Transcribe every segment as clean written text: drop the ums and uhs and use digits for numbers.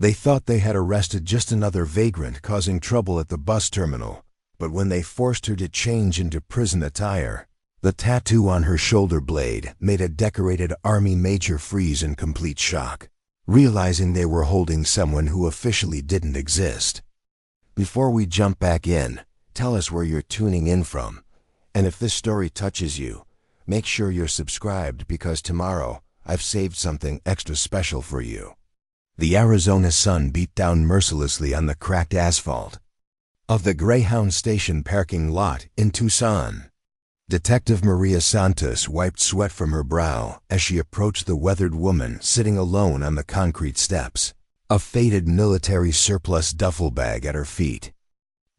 They thought they had arrested just another vagrant causing trouble at the bus terminal, but when they forced her to change into prison attire, the tattoo on her shoulder blade made a decorated Army major freeze in complete shock, realizing they were holding someone who officially didn't exist. Before we jump back in, tell us where you're tuning in from, and if this story touches you, make sure you're subscribed because tomorrow I've saved something extra special for you. The Arizona sun beat down mercilessly on the cracked asphalt of the Greyhound Station parking lot in Tucson. Detective Maria Santos wiped sweat from her brow as she approached the weathered woman sitting alone on the concrete steps, a faded military surplus duffel bag at her feet.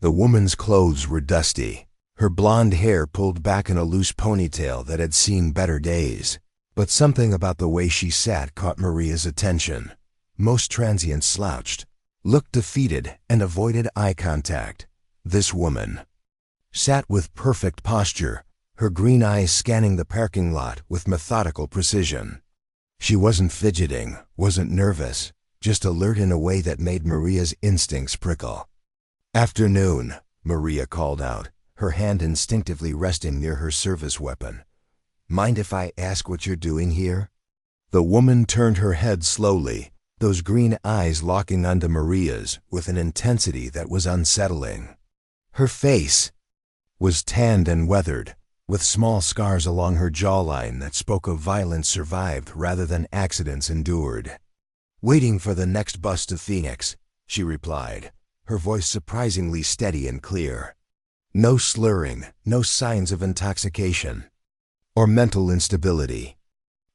The woman's clothes were dusty, her blonde hair pulled back in a loose ponytail that had seen better days. But something about the way she sat caught Maria's attention. Most transients slouched, looked defeated, and avoided eye contact. This woman sat with perfect posture, her green eyes scanning the parking lot with methodical precision. She wasn't fidgeting, wasn't nervous, just alert in a way that made Maria's instincts prickle. "Afternoon," Maria called out, her hand instinctively resting near her service weapon. "Mind if I ask what you're doing here?" The woman turned her head slowly, those green eyes locking onto Maria's with an intensity that was unsettling. Her face was tanned and weathered, with small scars along her jawline that spoke of violence survived rather than accidents endured. "Waiting for the next bus to Phoenix," she replied, her voice surprisingly steady and clear. No slurring, no signs of intoxication or mental instability.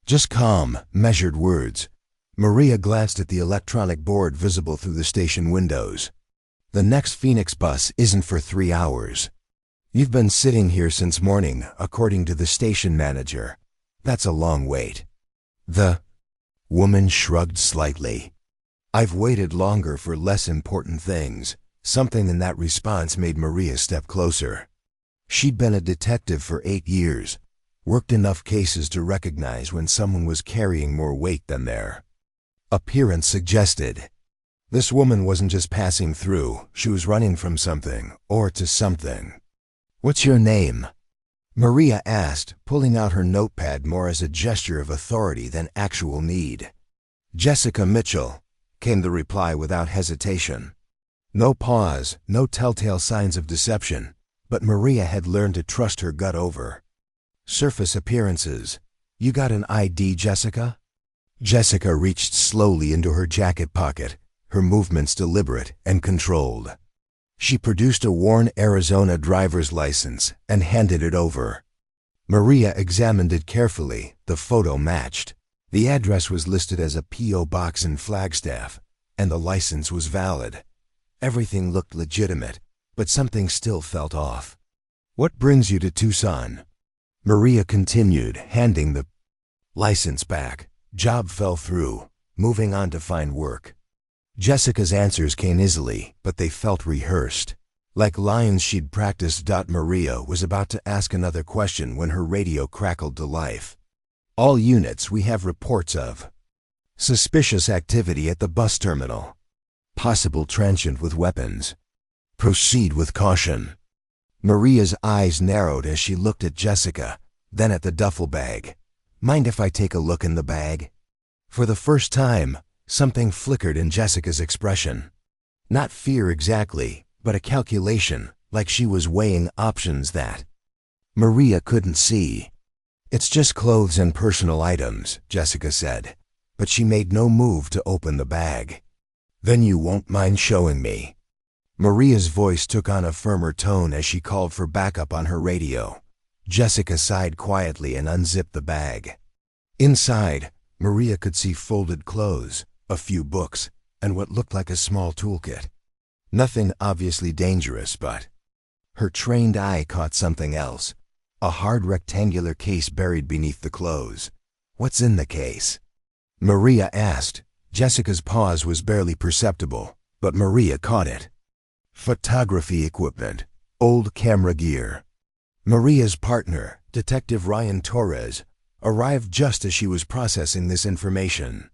Just calm, measured words. Maria glanced at the electronic board visible through the station windows. "The next Phoenix bus isn't for 3 hours. You've been sitting here since morning, according to the station manager. That's a long wait." The woman shrugged slightly. "I've waited longer for less important things." Something in that response made Maria step closer. She'd been a detective for 8 years, worked enough cases to recognize when someone was carrying more weight than their appearance suggested. This woman wasn't just passing through, she was running from something, or to something. "What's your name?" Maria asked, pulling out her notepad more as a gesture of authority than actual need. "Jessica Mitchell," came the reply without hesitation. No pause, no telltale signs of deception, but Maria had learned to trust her gut over surface appearances. "You got an ID, Jessica?" Jessica reached slowly into her jacket pocket, her movements deliberate and controlled. She produced a worn Arizona driver's license and handed it over. Maria examined it carefully. The photo matched. The address was listed as a P.O. box in Flagstaff, and the license was valid. Everything looked legitimate, but something still felt off. "What brings you to Tucson?" Maria continued, handing the license back. "Job fell through. Moving on to find work." Jessica's answers came easily, but they felt rehearsed. Like lines she'd practiced. Maria was about to ask another question when her radio crackled to life. "All units, we have reports of suspicious activity at the bus terminal. Possible transient with weapons. Proceed with caution." Maria's eyes narrowed as she looked at Jessica, then at the duffel bag. "Mind if I take a look in the bag?" For the first time, something flickered in Jessica's expression. Not fear exactly, but a calculation, like she was weighing options that Maria couldn't see. "It's just clothes and personal items," Jessica said, but she made no move to open the bag. "Then you won't mind showing me?" Maria's voice took on a firmer tone as she called for backup on her radio. Jessica sighed quietly and unzipped the bag. Inside, Maria could see folded clothes, a few books, and what looked like a small toolkit. Nothing obviously dangerous, but her trained eye caught something else. A hard rectangular case buried beneath the clothes. "What's in the case?" Maria asked. Jessica's pause was barely perceptible, but Maria caught it. Photography equipment, old camera gear. Maria's partner, Detective Ryan Torres, arrived just as she was processing this information.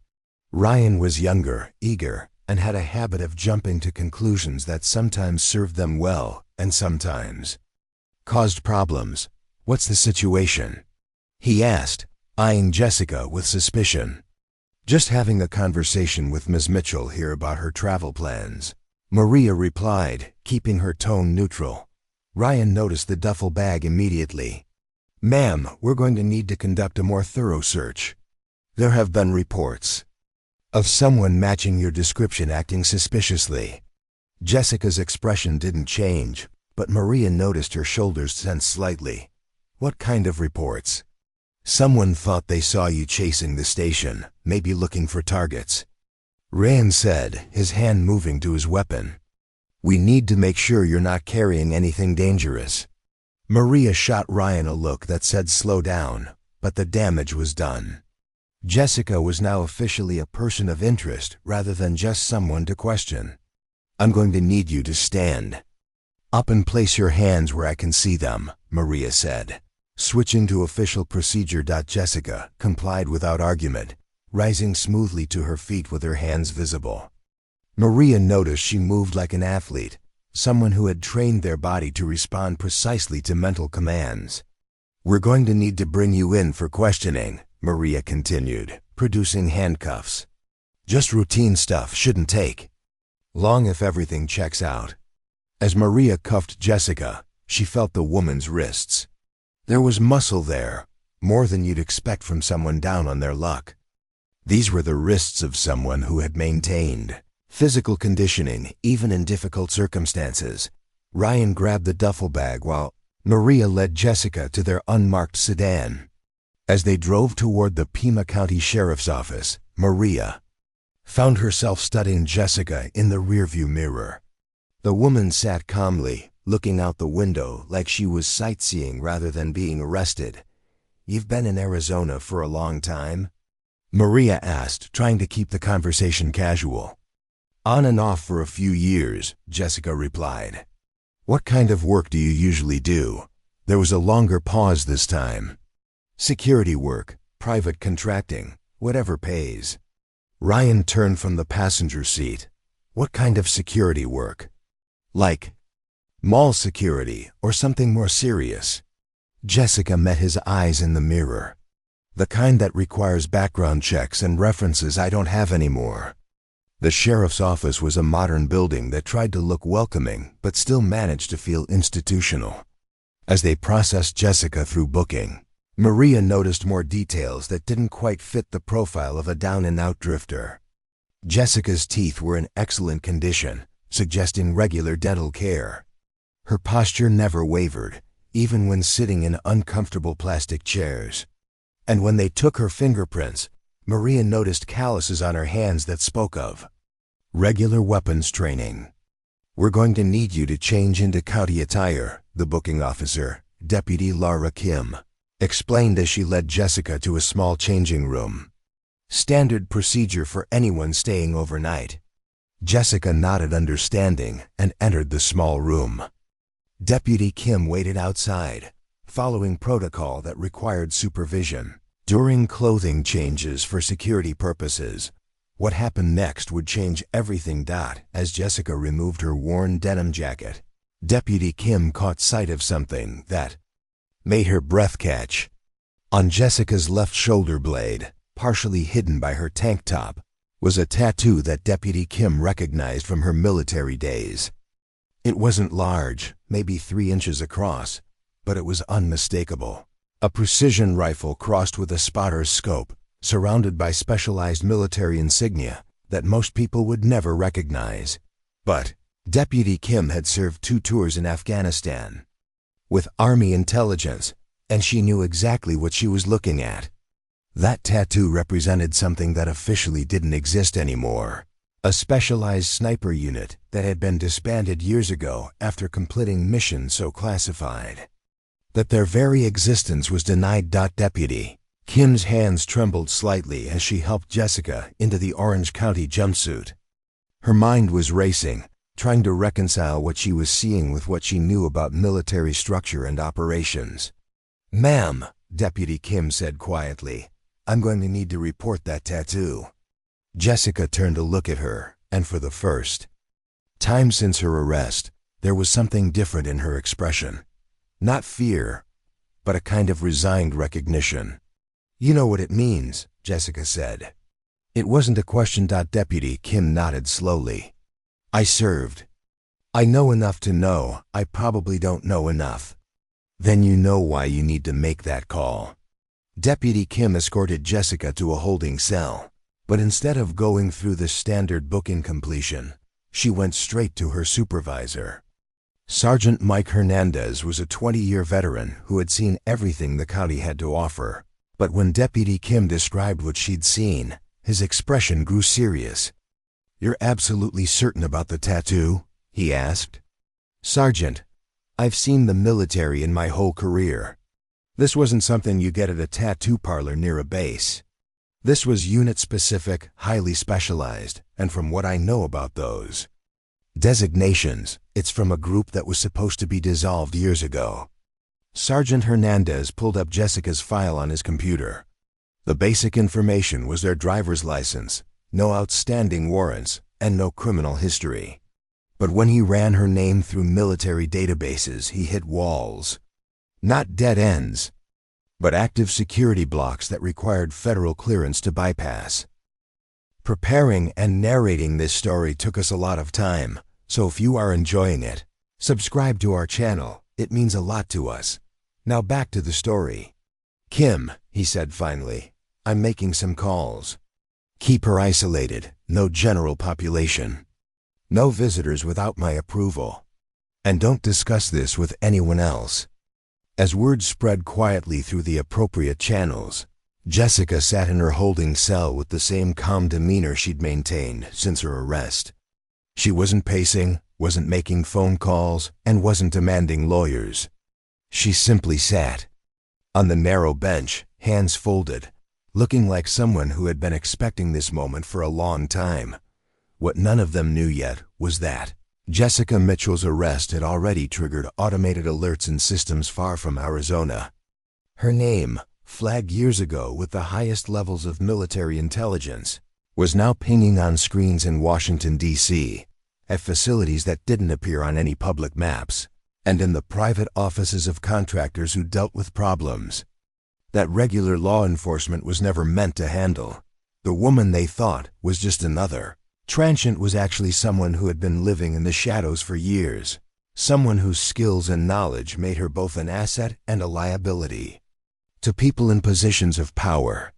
Ryan was younger, eager, and had a habit of jumping to conclusions that sometimes served them well and sometimes caused problems. "What's the situation?" he asked, eyeing Jessica with suspicion. "Just having a conversation with Ms. Mitchell here about her travel plans," Maria replied, keeping her tone neutral. Ryan noticed the duffel bag immediately. "Ma'am, we're going to need to conduct a more thorough search. There have been reports of someone matching your description acting suspiciously." Jessica's expression didn't change, but Maria noticed her shoulders tense slightly. "What kind of reports?" "Someone thought they saw you chasing the station, maybe looking for targets," Ryan said, his hand moving to his weapon. "We need to make sure you're not carrying anything dangerous." Maria shot Ryan a look that said slow down, but the damage was done. Jessica was now officially a person of interest rather than just someone to question. "I'm going to need you to stand up and place your hands where I can see them," Maria said. Switching to official procedure. Jessica complied without argument, rising smoothly to her feet with her hands visible. Maria noticed she moved like an athlete, someone who had trained their body to respond precisely to mental commands. "We're going to need to bring you in for questioning," Maria continued, producing handcuffs. "Just routine stuff, shouldn't take long if everything checks out." As Maria cuffed Jessica, she felt the woman's wrists. There was muscle there, more than you'd expect from someone down on their luck. These were the wrists of someone who had maintained physical conditioning even in difficult circumstances. Ryan grabbed the duffel bag while Maria led Jessica to their unmarked sedan. As they drove toward the Pima County Sheriff's Office, Maria found herself studying Jessica in the rearview mirror. The woman sat calmly, looking out the window like she was sightseeing rather than being arrested. "You've been in Arizona for a long time?" Maria asked, trying to keep the conversation casual. "On and off for a few years," Jessica replied. "What kind of work do you usually do?" There was a longer pause this time. "Security work, private contracting, whatever pays." Ryan turned from the passenger seat. "What kind of security work? Like mall security or something more serious?" Jessica met his eyes in the mirror. "The kind that requires background checks and references I don't have anymore." The sheriff's office was a modern building that tried to look welcoming but still managed to feel institutional. As they processed Jessica through booking, Maria noticed more details that didn't quite fit the profile of a down-and-out drifter. Jessica's teeth were in excellent condition, suggesting regular dental care. Her posture never wavered, even when sitting in uncomfortable plastic chairs. And when they took her fingerprints, Maria noticed calluses on her hands that spoke of regular weapons training. "We're going to need you to change into county attire," the booking officer, Deputy Laura Kim, explained as she led Jessica to a small changing room. "Standard procedure for anyone staying overnight." Jessica nodded understanding and entered the small room. Deputy Kim waited outside, following protocol that required supervision. During clothing changes for security purposes, what happened next would change everything. As Jessica removed her worn denim jacket, Deputy Kim caught sight of something that made her breath catch. On Jessica's left shoulder blade, partially hidden by her tank top, was a tattoo that Deputy Kim recognized from her military days. It wasn't large, maybe 3 inches across, but it was unmistakable. A precision rifle crossed with a spotter's scope, surrounded by specialized military insignia that most people would never recognize. But Deputy Kim had served 2 tours in Afghanistan with Army intelligence, and she knew exactly what she was looking at. That tattoo represented something that officially didn't exist anymore. A specialized sniper unit that had been disbanded years ago after completing missions so classified that their very existence was denied. Deputy Kim's hands trembled slightly as she helped Jessica into the Orange County jumpsuit. Her mind was racing, trying to reconcile what she was seeing with what she knew about military structure and operations. "Ma'am," Deputy Kim said quietly, "I'm going to need to report that tattoo." Jessica turned to look at her, and for the first time since her arrest, there was something different in her expression. Not fear, but a kind of resigned recognition. "You know what it means," Jessica said. It wasn't a question. Deputy Kim nodded slowly. "I served. I know enough to know I probably don't know enough." "Then you know why you need to make that call." Deputy Kim escorted Jessica to a holding cell, but instead of going through the standard booking completion, she went straight to her supervisor. Sergeant Mike Hernandez was a 20-year veteran who had seen everything the county had to offer, but when Deputy Kim described what she'd seen, his expression grew serious. "You're absolutely certain about the tattoo?" he asked. "Sergeant, I've seen the military in my whole career. This wasn't something you get at a tattoo parlor near a base. This was unit-specific, highly specialized, and from what I know about those designations, it's from a group that was supposed to be dissolved years ago." Sergeant Hernandez pulled up Jessica's file on his computer. The basic information was their driver's license, no outstanding warrants, and no criminal history. But when he ran her name through military databases, he hit walls. Not dead ends, but active security blocks that required federal clearance to bypass. Preparing and narrating this story took us a lot of time, so if you are enjoying it, subscribe to our channel. It means a lot to us. Now back to the story. "Kim," he said finally, "I'm making some calls. Keep her isolated, no general population. No visitors without my approval. And don't discuss this with anyone else." As word spread quietly through the appropriate channels, Jessica sat in her holding cell with the same calm demeanor she'd maintained since her arrest. She wasn't pacing, wasn't making phone calls, and wasn't demanding lawyers. She simply sat on the narrow bench, hands folded, looking like someone who had been expecting this moment for a long time. What none of them knew yet was that Jessica Mitchell's arrest had already triggered automated alerts in systems far from Arizona. Her name, flagged years ago with the highest levels of military intelligence, was now pinging on screens in Washington, D.C., at facilities that didn't appear on any public maps, and in the private offices of contractors who dealt with problems that regular law enforcement was never meant to handle. The woman they thought was just another transient was actually someone who had been living in the shadows for years, someone whose skills and knowledge made her both an asset and a liability to people in positions of power.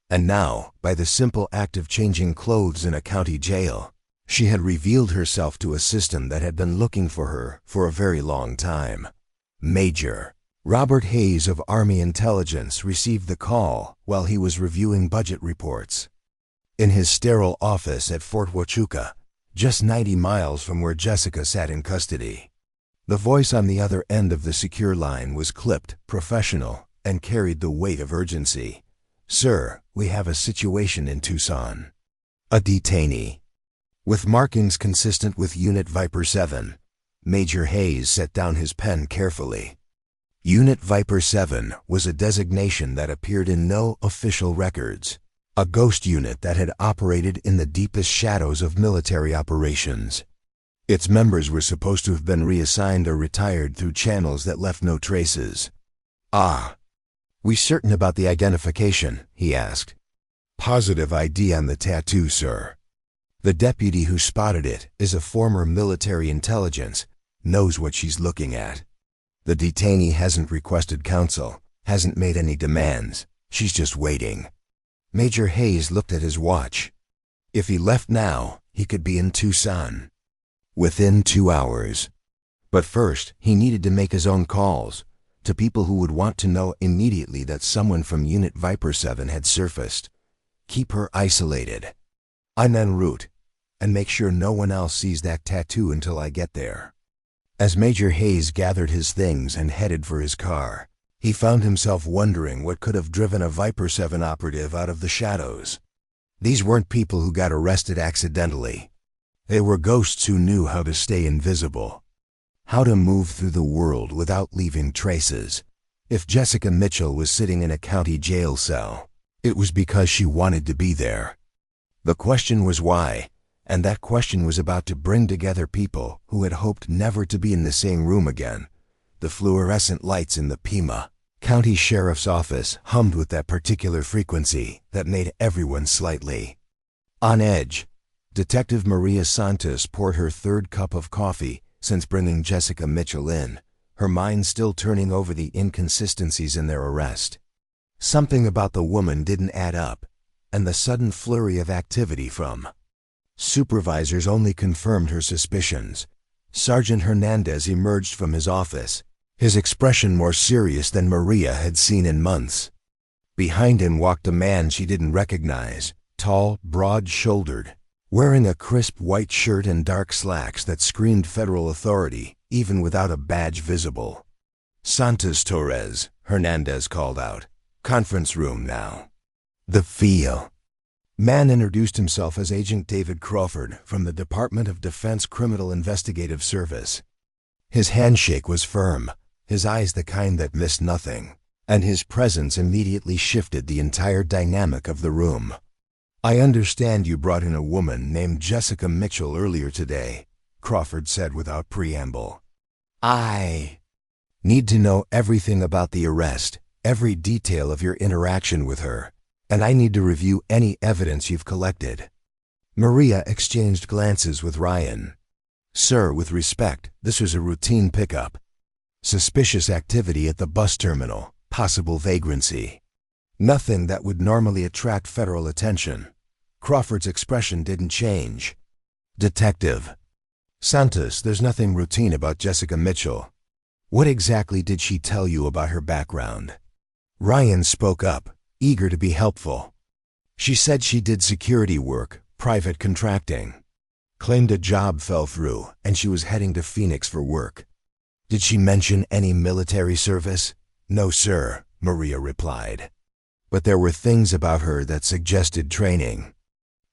And now, by the simple act of changing clothes in a county jail, she had revealed herself to a system that had been looking for her for a very long time. Major Robert Hayes of Army Intelligence received the call while he was reviewing budget reports in his sterile office at Fort Huachuca, just 90 miles from where Jessica sat in custody. The voice on the other end of the secure line was clipped, professional, and carried the weight of urgency. "Sir, we have a situation in Tucson. A detainee." With markings consistent with Unit Viper 7, Major Hayes set down his pen carefully. Unit Viper 7 was a designation that appeared in no official records, a ghost unit that had operated in the deepest shadows of military operations. Its members were supposed to have been reassigned or retired through channels that left no traces. "Ah, we certain about the identification?" he asked. "Positive ID on the tattoo, sir. The deputy who spotted it is a former military intelligence, knows what she's looking at. The detainee hasn't requested counsel, hasn't made any demands. She's just waiting." Major Hayes looked at his watch. If he left now, he could be in Tucson within 2 hours. But first, he needed to make his own calls to people who would want to know immediately that someone from Unit Viper 7 had surfaced. "Keep her isolated. I'm en route, and make sure no one else sees that tattoo until I get there." As Major Hayes gathered his things and headed for his car, he found himself wondering what could have driven a Viper 7 operative out of the shadows. These weren't people who got arrested accidentally. They were ghosts who knew how to stay invisible, how to move through the world without leaving traces. If Jessica Mitchell was sitting in a county jail cell, it was because she wanted to be there. The question was why, And that question was about to bring together people who had hoped never to be in the same room again. The fluorescent lights in the Pima County Sheriff's Office hummed with that particular frequency that made everyone slightly on edge. Detective Maria Santos poured her third cup of coffee since bringing Jessica Mitchell in, her mind still turning over the inconsistencies in their arrest. Something about the woman didn't add up, and the sudden flurry of activity from supervisors only confirmed her suspicions. Sergeant Hernandez emerged from his office, his expression more serious than Maria had seen in months. Behind him walked a man she didn't recognize, tall, broad-shouldered, wearing a crisp white shirt and dark slacks that screamed federal authority, even without a badge visible. "Santos Torres," Hernandez called out. "Conference room now." The feel. Man introduced himself as Agent David Crawford from the Department of Defense Criminal Investigative Service. His handshake was firm, his eyes the kind that missed nothing, and his presence immediately shifted the entire dynamic of the room. "I understand you brought in a woman named Jessica Mitchell earlier today," Crawford said without preamble. "I need to know everything about the arrest, every detail of your interaction with her, and I need to review any evidence you've collected." Maria exchanged glances with Ryan. "Sir, with respect, this was a routine pickup. Suspicious activity at the bus terminal, possible vagrancy. Nothing that would normally attract federal attention." Crawford's expression didn't change. "Detective Santos, there's nothing routine about Jessica Mitchell. What exactly did she tell you about her background?" Ryan spoke up, eager to be helpful. "She said she did security work, private contracting. Claimed a job fell through and she was heading to Phoenix for work." "Did she mention any military service?" "No, sir," Maria replied. "But there were things about her that suggested training.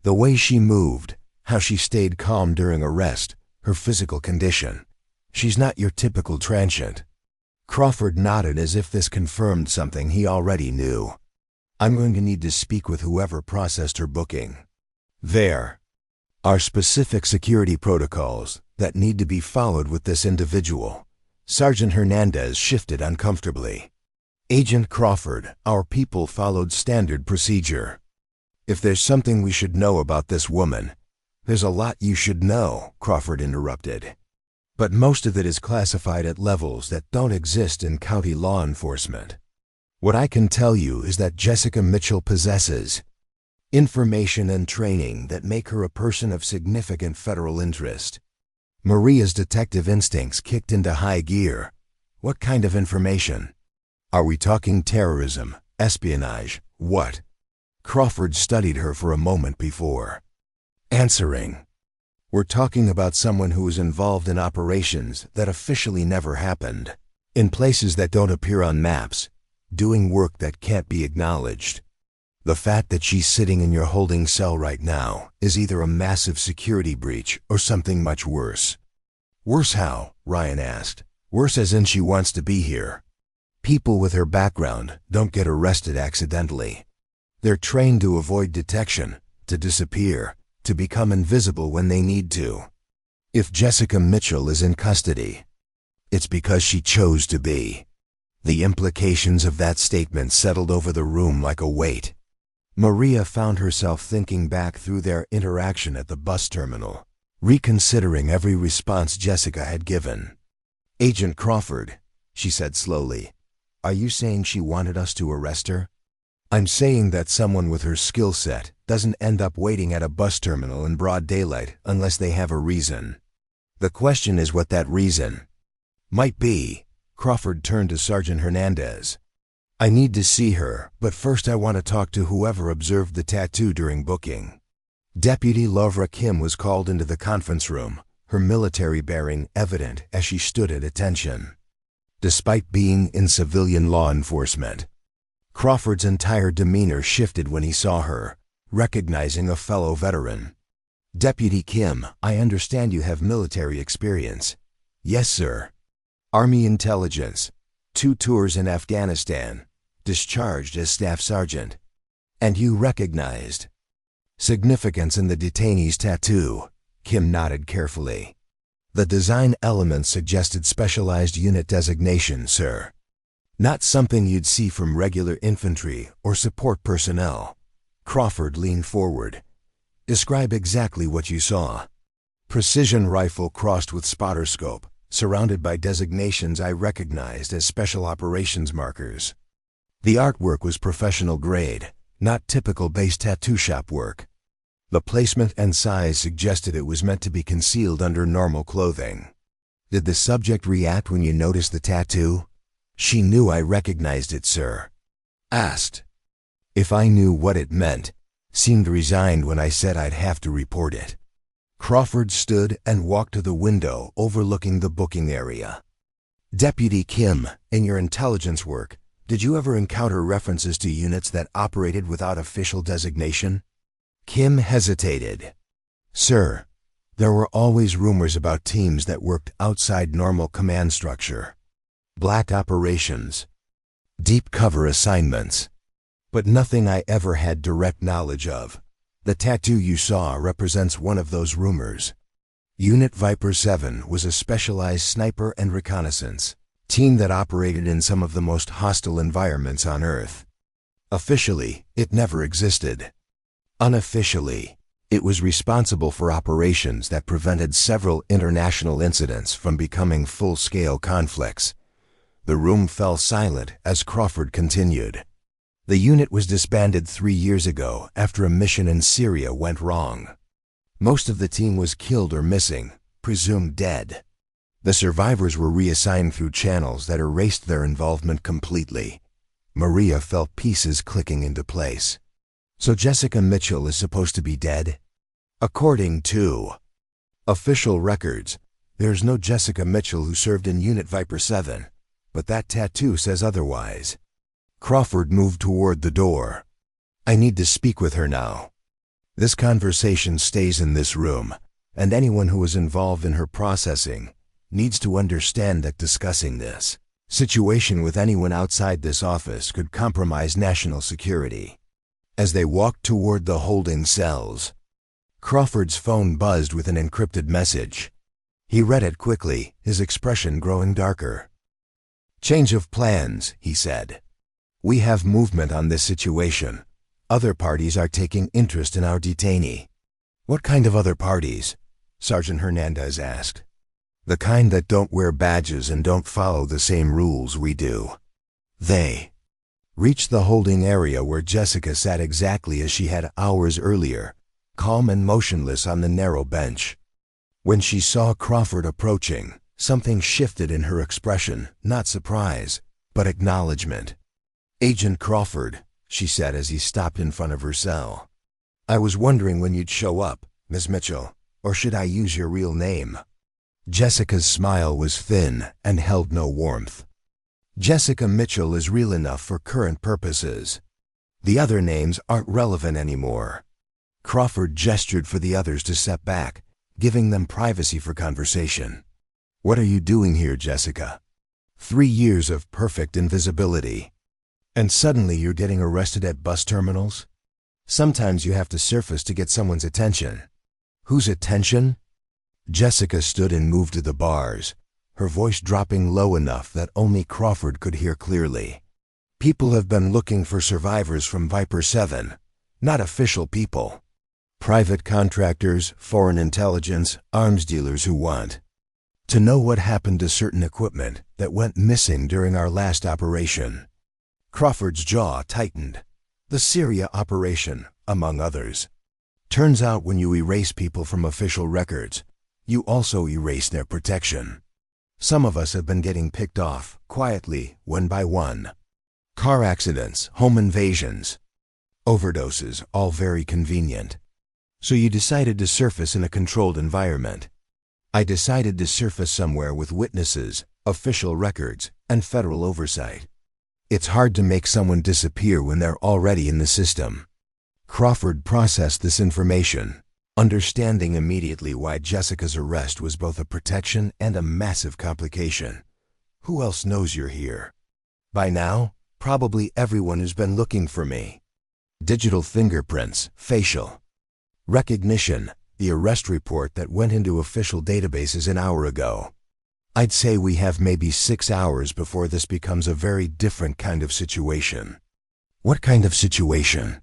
The way she moved, how she stayed calm during arrest, her physical condition. She's not your typical transient." Crawford nodded as if this confirmed something he already knew. "I'm going to need to speak with whoever processed her booking. There are specific security protocols that need to be followed with this individual." Sergeant Hernandez shifted uncomfortably. "Agent Crawford, our people followed standard procedure. If there's something we should know about this woman—" "There's a lot you should know," Crawford interrupted. "But most of it is classified at levels that don't exist in county law enforcement. What I can tell you is that Jessica Mitchell possesses information and training that make her a person of significant federal interest." Maria's detective instincts kicked into high gear. "What kind of information? Are we talking terrorism, espionage, what?" Crawford studied her for a moment before answering. "We're talking about someone who was involved in operations that officially never happened, in places that don't appear on maps, doing work that can't be acknowledged. The fact that she's sitting in your holding cell right now is either a massive security breach or something much worse." "Worse how?" Ryan asked. "Worse as in she wants to be here. People with her background don't get arrested accidentally. They're trained to avoid detection, to disappear, to become invisible when they need to. If Jessica Mitchell is in custody, it's because she chose to be." The implications of that statement settled over the room like a weight. Maria found herself thinking back through their interaction at the bus terminal, reconsidering every response Jessica had given. "Agent Crawford," she said slowly, "are you saying she wanted us to arrest her?" "I'm saying that someone with her skill set doesn't end up waiting at a bus terminal in broad daylight unless they have a reason. The question is what that reason might be." Crawford turned to Sergeant Hernandez. "I need to see her, but first I want to talk to whoever observed the tattoo during booking." Deputy Lovra Kim was called into the conference room, her military bearing evident as she stood at attention. Despite being in civilian law enforcement, Crawford's entire demeanor shifted when he saw her, recognizing a fellow veteran. "Deputy Kim, I understand you have military experience." "Yes, sir. Army intelligence, 2 tours in Afghanistan, discharged as staff sergeant." "And you recognized Significance in the detainee's tattoo. Kim nodded carefully. The design elements suggested specialized unit designation, sir. Not something you'd see from regular infantry or support personnel. Crawford leaned forward. Describe exactly what you saw. Precision rifle crossed with spotter scope, surrounded by designations I recognized as special operations markers. The artwork was professional grade, not typical base tattoo shop work. The placement and size suggested it was meant to be concealed under normal clothing. Did the subject react when you noticed the tattoo? She knew I recognized it, sir. Asked. If I knew what it meant, seemed resigned when I said I'd have to report it. Crawford stood and walked to the window overlooking the booking area. Deputy Kim, in your intelligence work, did you ever encounter references to units that operated without official designation? Kim hesitated. Sir, there were always rumors about teams that worked outside normal command structure. Black operations. Deep cover assignments. But nothing I ever had direct knowledge of. The tattoo you saw represents one of those rumors. Unit Viper 7 was a specialized sniper and reconnaissance team that operated in some of the most hostile environments on Earth. Officially, it never existed. Unofficially, it was responsible for operations that prevented several international incidents from becoming full-scale conflicts. The room fell silent as Crawford continued. The unit was disbanded 3 years ago after a mission in Syria went wrong. Most of the team was killed or missing, presumed dead. The survivors were reassigned through channels that erased their involvement completely. Maria felt pieces clicking into place. So Jessica Mitchell is supposed to be dead? According to official records, there's no Jessica Mitchell who served in Unit Viper 7, but that tattoo says otherwise. Crawford moved toward the door. I need to speak with her now. This conversation stays in this room, and anyone who is involved in her processing needs to understand that discussing this situation with anyone outside this office could compromise national security. As they walked toward the holding cells, Crawford's phone buzzed with an encrypted message. He read it quickly, his expression growing darker. Change of plans, he said. We have movement on this situation. Other parties are taking interest in our detainee. What kind of other parties? Sergeant Hernandez asked. The kind that don't wear badges and don't follow the same rules we do. They reached the holding area where Jessica sat exactly as she had hours earlier, calm and motionless on the narrow bench. When she saw Crawford approaching, something shifted in her expression, not surprise, but acknowledgement. Agent Crawford, she said as he stopped in front of her cell. I was wondering when you'd show up, Miss Mitchell, or should I use your real name? Jessica's smile was thin and held no warmth. Jessica Mitchell is real enough for current purposes. The other names aren't relevant anymore. Crawford gestured for the others to step back, giving them privacy for conversation. What are you doing here, Jessica? 3 years of perfect invisibility. And suddenly you're getting arrested at bus terminals? Sometimes you have to surface to get someone's attention. Whose attention? Jessica stood and moved to the bars, her voice dropping low enough that only Crawford could hear clearly. People have been looking for survivors from Viper 7, not official people. Private contractors, foreign intelligence, arms dealers who want to know what happened to certain equipment that went missing during our last operation. Crawford's jaw tightened. The Syria operation, among others. Turns out when you erase people from official records, you also erase their protection. Some of us have been getting picked off, quietly, one by one. Car accidents, home invasions, overdoses, all very convenient. So you decided to surface in a controlled environment. I decided to surface somewhere with witnesses, official records, and federal oversight. It's hard to make someone disappear when they're already in the system. Crawford processed this information, understanding immediately why Jessica's arrest was both a protection and a massive complication. Who else knows you're here? By now, probably everyone who's been looking for me. Digital fingerprints, facial. Recognition, the arrest report that went into official databases an hour ago. I'd say we have maybe 6 hours before this becomes a very different kind of situation. What kind of situation?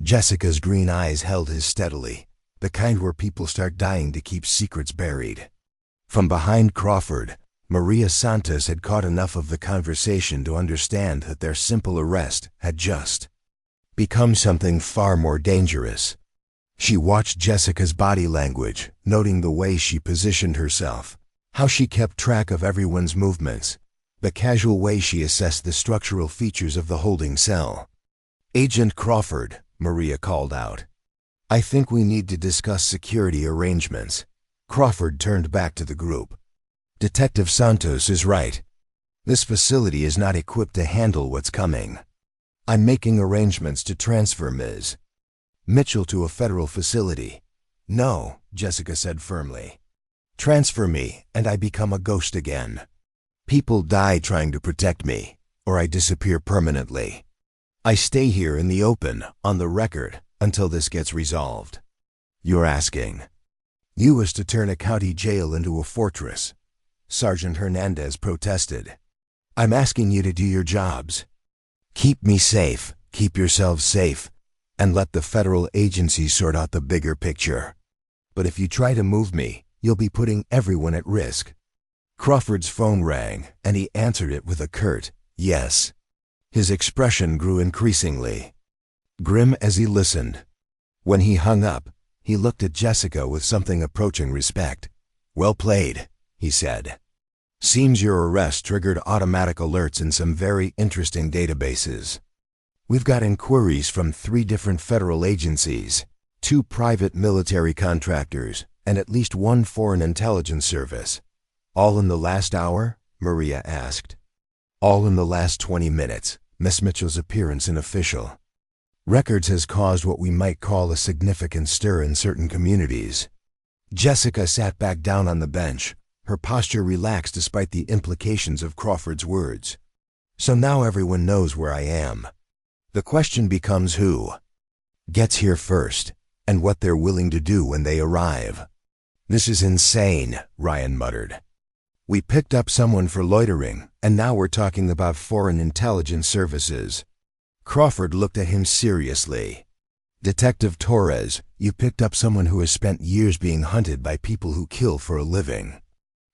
Jessica's green eyes held his steadily, the kind where people start dying to keep secrets buried. From behind Crawford, Maria Santos had caught enough of the conversation to understand that their simple arrest had just become something far more dangerous. She watched Jessica's body language, noting the way she positioned herself, how she kept track of everyone's movements, the casual way she assessed the structural features of the holding cell. "Agent Crawford," Maria called out. "I think we need to discuss security arrangements." Crawford turned back to the group. "Detective Santos is right. This facility is not equipped to handle what's coming. I'm making arrangements to transfer Ms. Mitchell to a federal facility." "No," Jessica said firmly. "Transfer me and I become a ghost again. People die trying to protect me, or I disappear permanently. I stay here in the open, on the record, until this gets resolved." "You're asking you as to turn a county jail into a fortress," Sergeant Hernandez protested. "I'm asking you to do your jobs. Keep me safe, keep yourselves safe, and let the federal agencies sort out the bigger picture. But if you try to move me, you'll be putting everyone at risk." Crawford's phone rang, and he answered it with a curt yes. His expression grew increasingly grim as he listened. When he hung up, he looked at Jessica with something approaching respect. "Well played," he said. "Seems your arrest triggered automatic alerts in some very interesting databases. We've got inquiries from 3 different federal agencies, 2 private military contractors, and at least 1 foreign intelligence service." "All in the last hour?" Maria asked. "All in the last 20 minutes, Miss Mitchell's appearance in official records has caused what we might call a significant stir in certain communities." Jessica sat back down on the bench, her posture relaxed despite the implications of Crawford's words. "So now everyone knows where I am. The question becomes who gets here first, and what they're willing to do when they arrive." "This is insane," Ryan muttered. "We picked up someone for loitering, and now we're talking about foreign intelligence services." Crawford looked at him seriously. "Detective Torres, you picked up someone who has spent years being hunted by people who kill for a living.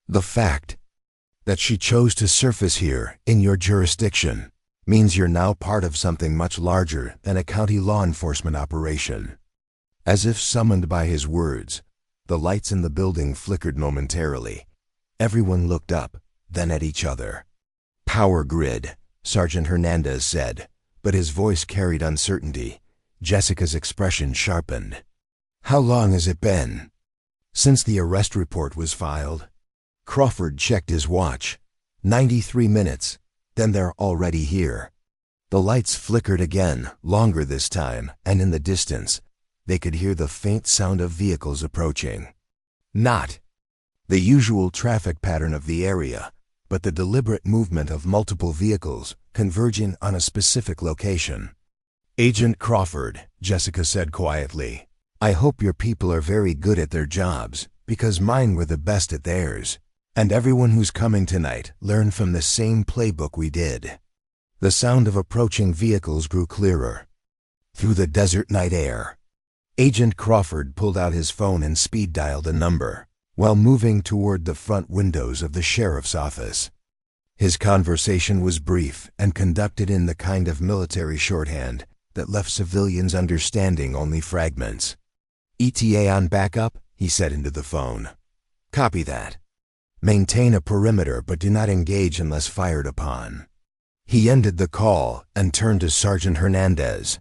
The fact that she chose to surface here, in your jurisdiction, means you're now part of something much larger than a county law enforcement operation." As if summoned by his words, the lights in the building flickered momentarily. Everyone looked up, then at each other. "Power grid," Sergeant Hernandez said, but his voice carried uncertainty. Jessica's expression sharpened. "How long has it been since the arrest report was filed?" Crawford checked his watch. 93 minutes. Then they're already here. The lights flickered again, longer this time, and in the distance, they could hear the faint sound of vehicles approaching. Not the usual traffic pattern of the area, but the deliberate movement of multiple vehicles converging on a specific location. "Agent Crawford," Jessica said quietly, "I hope your people are very good at their jobs, because mine were the best at theirs. And everyone who's coming tonight learned from the same playbook we did." The sound of approaching vehicles grew clearer through the desert night air. Agent Crawford pulled out his phone and speed-dialed a number, while moving toward the front windows of the sheriff's office. His conversation was brief and conducted in the kind of military shorthand that left civilians understanding only fragments. "ETA on backup," he said into the phone. "Copy that. Maintain a perimeter but do not engage unless fired upon." He ended the call and turned to Sergeant Hernandez.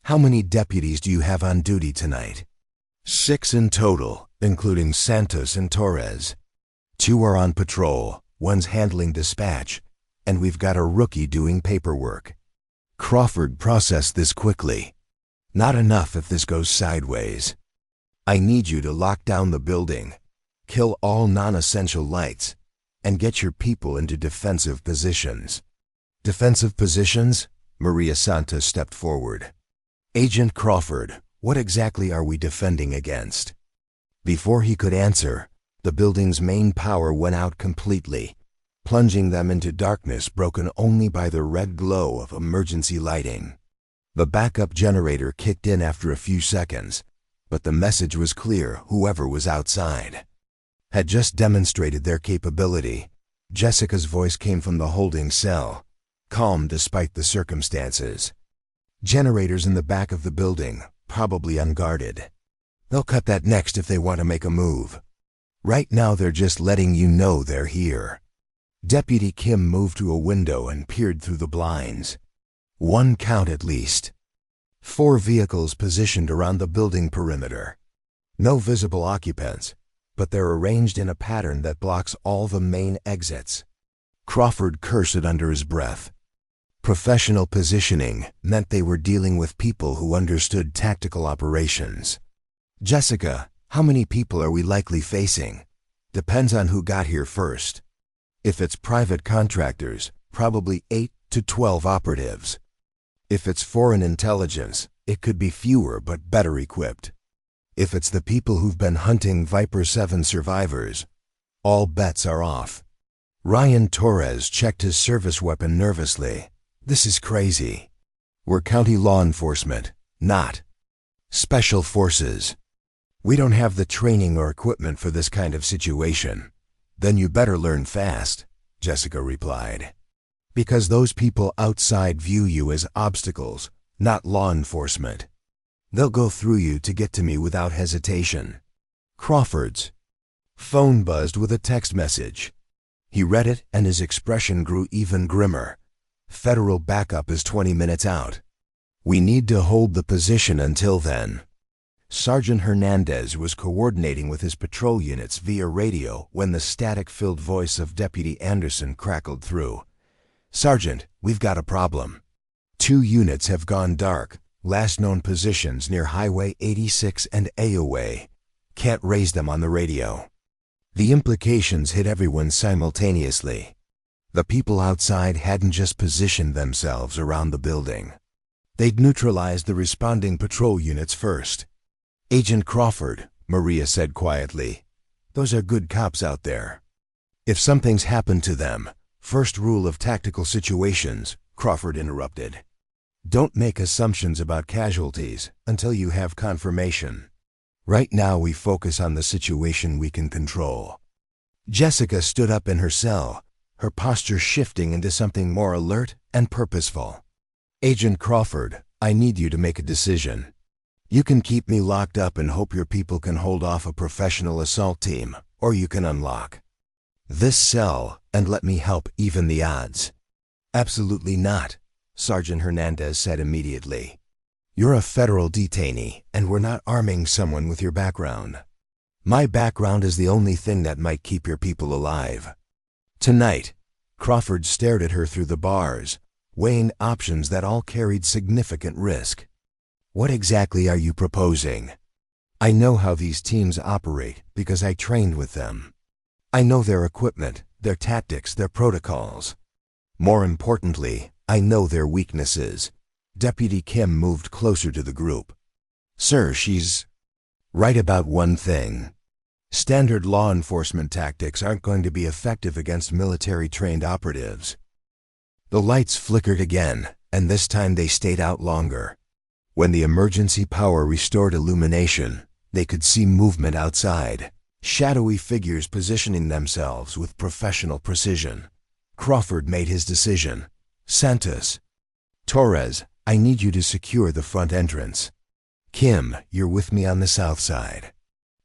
"How many deputies do you have on duty tonight?" 6 in total, including Santos and Torres. 2 are on patrol, 1's handling dispatch, and we've got a rookie doing paperwork." Crawford processed this quickly. "Not enough if this goes sideways. I need you to lock down the building, kill all non-essential lights, and get your people into defensive positions." "Defensive positions?" Maria Santos stepped forward. "Agent Crawford, What exactly are we defending against? Before he could answer, the building's main power went out completely, plunging them into darkness broken only by the red glow of emergency lighting. The backup generator kicked in after a few seconds, but the message was clear: whoever was outside had just demonstrated their capability. Jessica's voice came from the holding cell, calm despite the circumstances. Generators in the back of the building, probably unguarded. They'll cut that next if they want to make a move. Right now they're just letting you know they're here. Deputy Kim moved to a window and peered through the blinds. One count at least. 4 vehicles positioned around the building perimeter. No visible occupants, but they're arranged in a pattern that blocks all the main exits. Crawford cursed under his breath. Professional positioning meant they were dealing with people who understood tactical operations. Jessica, how many people are we likely facing? Depends on who got here first. If it's private contractors, probably 8 to 12 operatives. If it's foreign intelligence, it could be fewer but better equipped. If it's the people who've been hunting Viper 7 survivors, all bets are off. Ryan Torres checked his service weapon nervously. This is crazy. We're county law enforcement, not special forces. We don't have the training or equipment for this kind of situation. Then you better learn fast, Jessica replied. Because those people outside view you as obstacles, not law enforcement. They'll go through you to get to me without hesitation. Crawford's phone buzzed with a text message. He read it and his expression grew even grimmer. Federal backup is 20 minutes out. We need to hold the position until then. Sergeant Hernandez was coordinating with his patrol units via radio when the static-filled voice of Deputy Anderson crackled through. Sergeant, we've got a problem. 2 units have gone dark, last known positions near Highway 86 and AOA. Can't raise them on the radio. The implications hit everyone simultaneously. The people outside hadn't just positioned themselves around the building. They'd neutralized the responding patrol units first. Agent Crawford, Maria said quietly. Those are good cops out there. If something's happened to them, first rule of tactical situations, Crawford interrupted. Don't make assumptions about casualties until you have confirmation. Right now we focus on the situation we can control. Jessica stood up in her cell, her posture shifting into something more alert and purposeful. Agent Crawford, I need you to make a decision. You can keep me locked up and hope your people can hold off a professional assault team, or you can unlock this cell and let me help even the odds. Absolutely not, Sergeant Hernandez said immediately. You're a federal detainee, and we're not arming someone with your background. My background is the only thing that might keep your people alive. Tonight, Crawford stared at her through the bars, weighing options that all carried significant risk. What exactly are you proposing? I know how these teams operate because I trained with them. I know their equipment, their tactics, their protocols. More importantly, I know their weaknesses. Deputy Kim moved closer to the group. Sir, she's right about one thing. Standard law enforcement tactics aren't going to be effective against military-trained operatives. The lights flickered again, and this time they stayed out longer. When the emergency power restored illumination, they could see movement outside, shadowy figures positioning themselves with professional precision. Crawford made his decision. Santos. Torres, I need you to secure the front entrance. Kim, you're with me on the south side.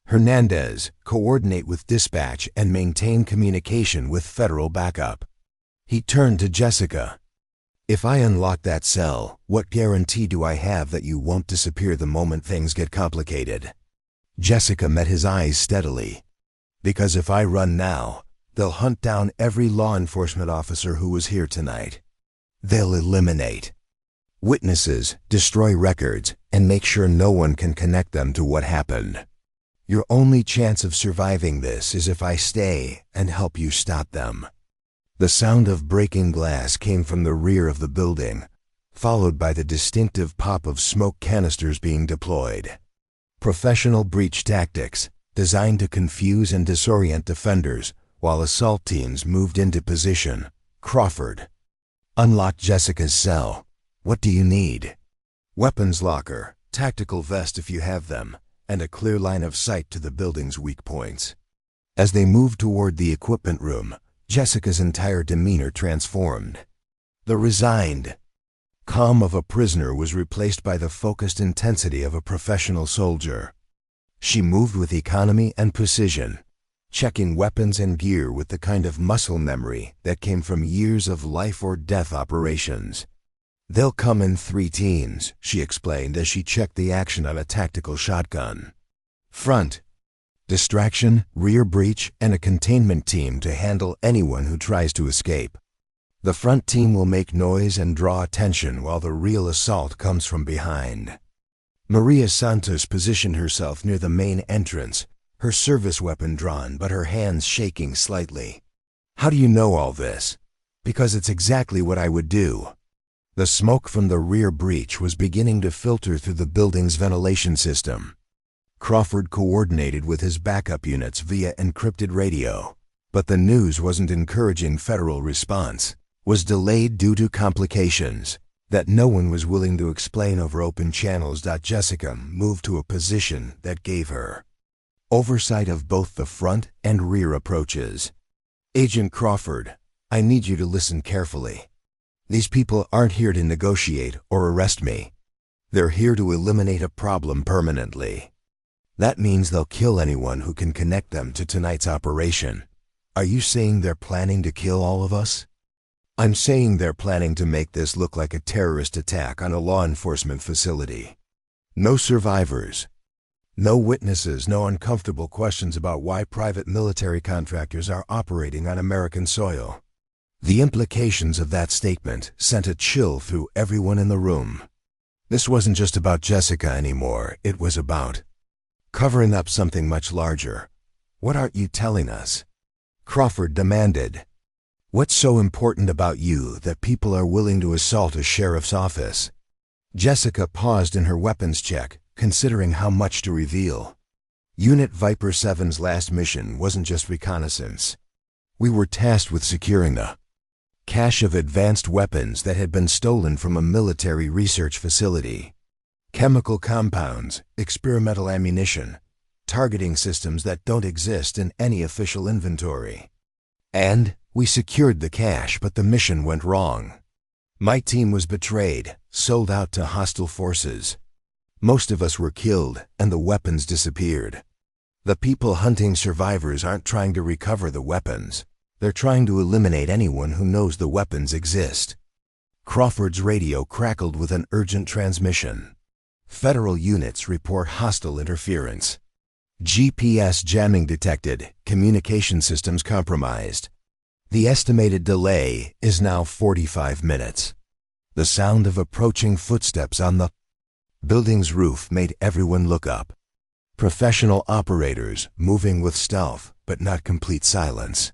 Hernandez, coordinate with dispatch and maintain communication with federal backup. He turned to Jessica. If I unlock that cell, what guarantee do I have that you won't disappear the moment things get complicated? Jessica met his eyes steadily. Because if I run now, they'll hunt down every law enforcement officer who was here tonight. They'll eliminate witnesses, destroy records, and make sure no one can connect them to what happened. Your only chance of surviving this is if I stay and help you stop them. The sound of breaking glass came from the rear of the building, followed by the distinctive pop of smoke canisters being deployed. Professional breach tactics, designed to confuse and disorient defenders while assault teams moved into position. Crawford. Unlock Jessica's cell. What do you need? Weapons locker, tactical vest if you have them, and a clear line of sight to the building's weak points. As they moved toward the equipment room, Jessica's entire demeanor transformed. The resigned calm of a prisoner was replaced by the focused intensity of a professional soldier. She moved with economy and precision, checking weapons and gear with the kind of muscle memory that came from years of life-or-death operations. "They'll come in 3 teams," she explained as she checked the action on a tactical shotgun. "Front distraction, rear breach, and a containment team to handle anyone who tries to escape. The front team will make noise and draw attention while the real assault comes from behind." Maria Santos positioned herself near the main entrance, her service weapon drawn but her hands shaking slightly. "How do you know all this?" "Because it's exactly what I would do." The smoke from the rear breach was beginning to filter through the building's ventilation system. Crawford coordinated with his backup units via encrypted radio, but the news wasn't encouraging federal response, was delayed due to complications that no one was willing to explain over open channels. Jessica moved to a position that gave her oversight of both the front and rear approaches. "Agent Crawford, I need you to listen carefully. These people aren't here to negotiate or arrest me. They're here to eliminate a problem permanently. That means they'll kill anyone who can connect them to tonight's operation." "Are you saying they're planning to kill all of us?" "I'm saying they're planning to make this look like a terrorist attack on a law enforcement facility. No survivors, no witnesses, no uncomfortable questions about why private military contractors are operating on American soil." The implications of that statement sent a chill through everyone in the room. This wasn't just about Jessica anymore, it was about covering up something much larger. "What aren't you telling us?" Crawford demanded. "What's so important about you that people are willing to assault a sheriff's office?" Jessica paused in her weapons check, considering how much to reveal. Unit Viper 7's last mission wasn't just reconnaissance. We were tasked with securing the cache of advanced weapons that had been stolen from a military research facility. Chemical compounds, experimental ammunition, targeting systems that don't exist in any official inventory. And we secured the cache, but the mission went wrong. My team was betrayed, sold out to hostile forces. Most of us were killed, and the weapons disappeared. The people hunting survivors aren't trying to recover the weapons. They're trying to eliminate anyone who knows the weapons exist. Crawford's radio crackled with an urgent transmission. "Federal units report hostile interference. GPS jamming detected, communication systems compromised. The estimated delay is now 45 minutes. The sound of approaching footsteps on the building's roof made everyone look up. Professional operators moving with stealth, but not complete silence.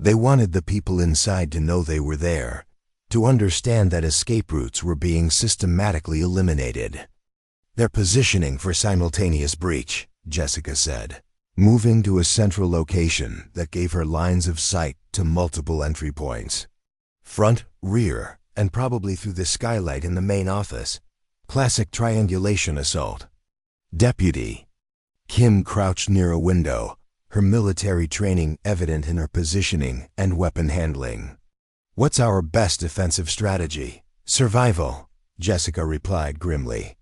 They wanted the people inside to know they were there, to understand that escape routes were being systematically eliminated. "They're positioning for simultaneous breach," Jessica said, moving to a central location that gave her lines of sight to multiple entry points. Front, rear, and probably through the skylight in the main office. Classic triangulation assault. Deputy Kim crouched near a window, her military training evident in her positioning and weapon handling. "What's our best defensive strategy?" "Survival," Jessica replied grimly.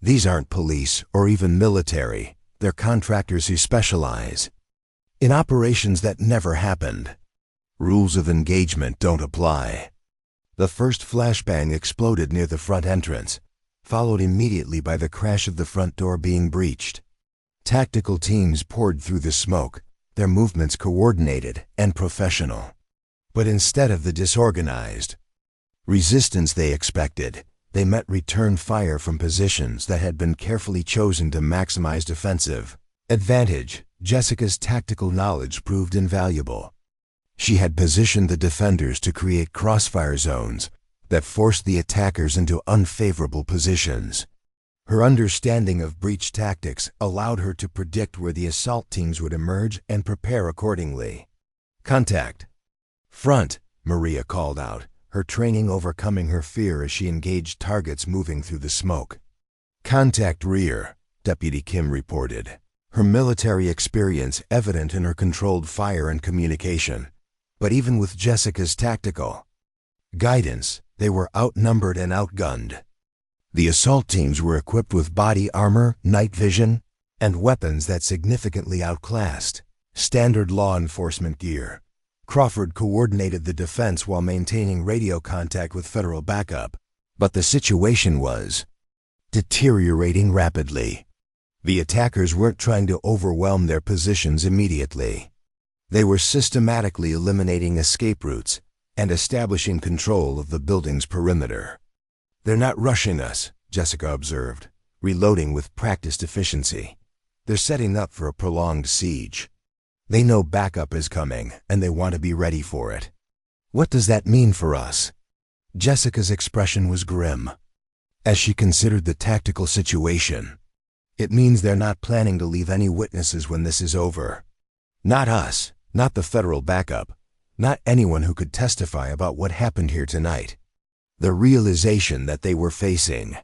"These aren't police or even military. They're contractors who specialize in operations that never happened. Rules of engagement don't apply." The first flashbang exploded near the front entrance, followed immediately by the crash of the front door being breached. Tactical teams poured through the smoke, their movements coordinated and professional. But instead of the disorganized resistance they expected, they met return fire from positions that had been carefully chosen to maximize defensive advantage. Jessica's tactical knowledge proved invaluable. She had positioned the defenders to create crossfire zones, that forced the attackers into unfavorable positions. Her understanding of breach tactics allowed her to predict where the assault teams would emerge and prepare accordingly. "Contact! Front!" Maria called out, her training overcoming her fear as she engaged targets moving through the smoke. "Contact rear," Deputy Kim reported, her military experience evident in her controlled fire and communication. But even with Jessica's tactical guidance, they were outnumbered and outgunned. The assault teams were equipped with body armor, night vision, and weapons that significantly outclassed standard law enforcement gear. Crawford coordinated the defense while maintaining radio contact with federal backup, but the situation was deteriorating rapidly. The attackers weren't trying to overwhelm their positions immediately. They were systematically eliminating escape routes and establishing control of the building's perimeter. "They're not rushing us," Jessica observed, reloading with practiced efficiency. "They're setting up for a prolonged siege. They know backup is coming, and they want to be ready for it." "What does that mean for us?" Jessica's expression was grim as she considered the tactical situation. "It means they're not planning to leave any witnesses when this is over. Not us, not the federal backup, not anyone who could testify about what happened here tonight." The realization that they were facing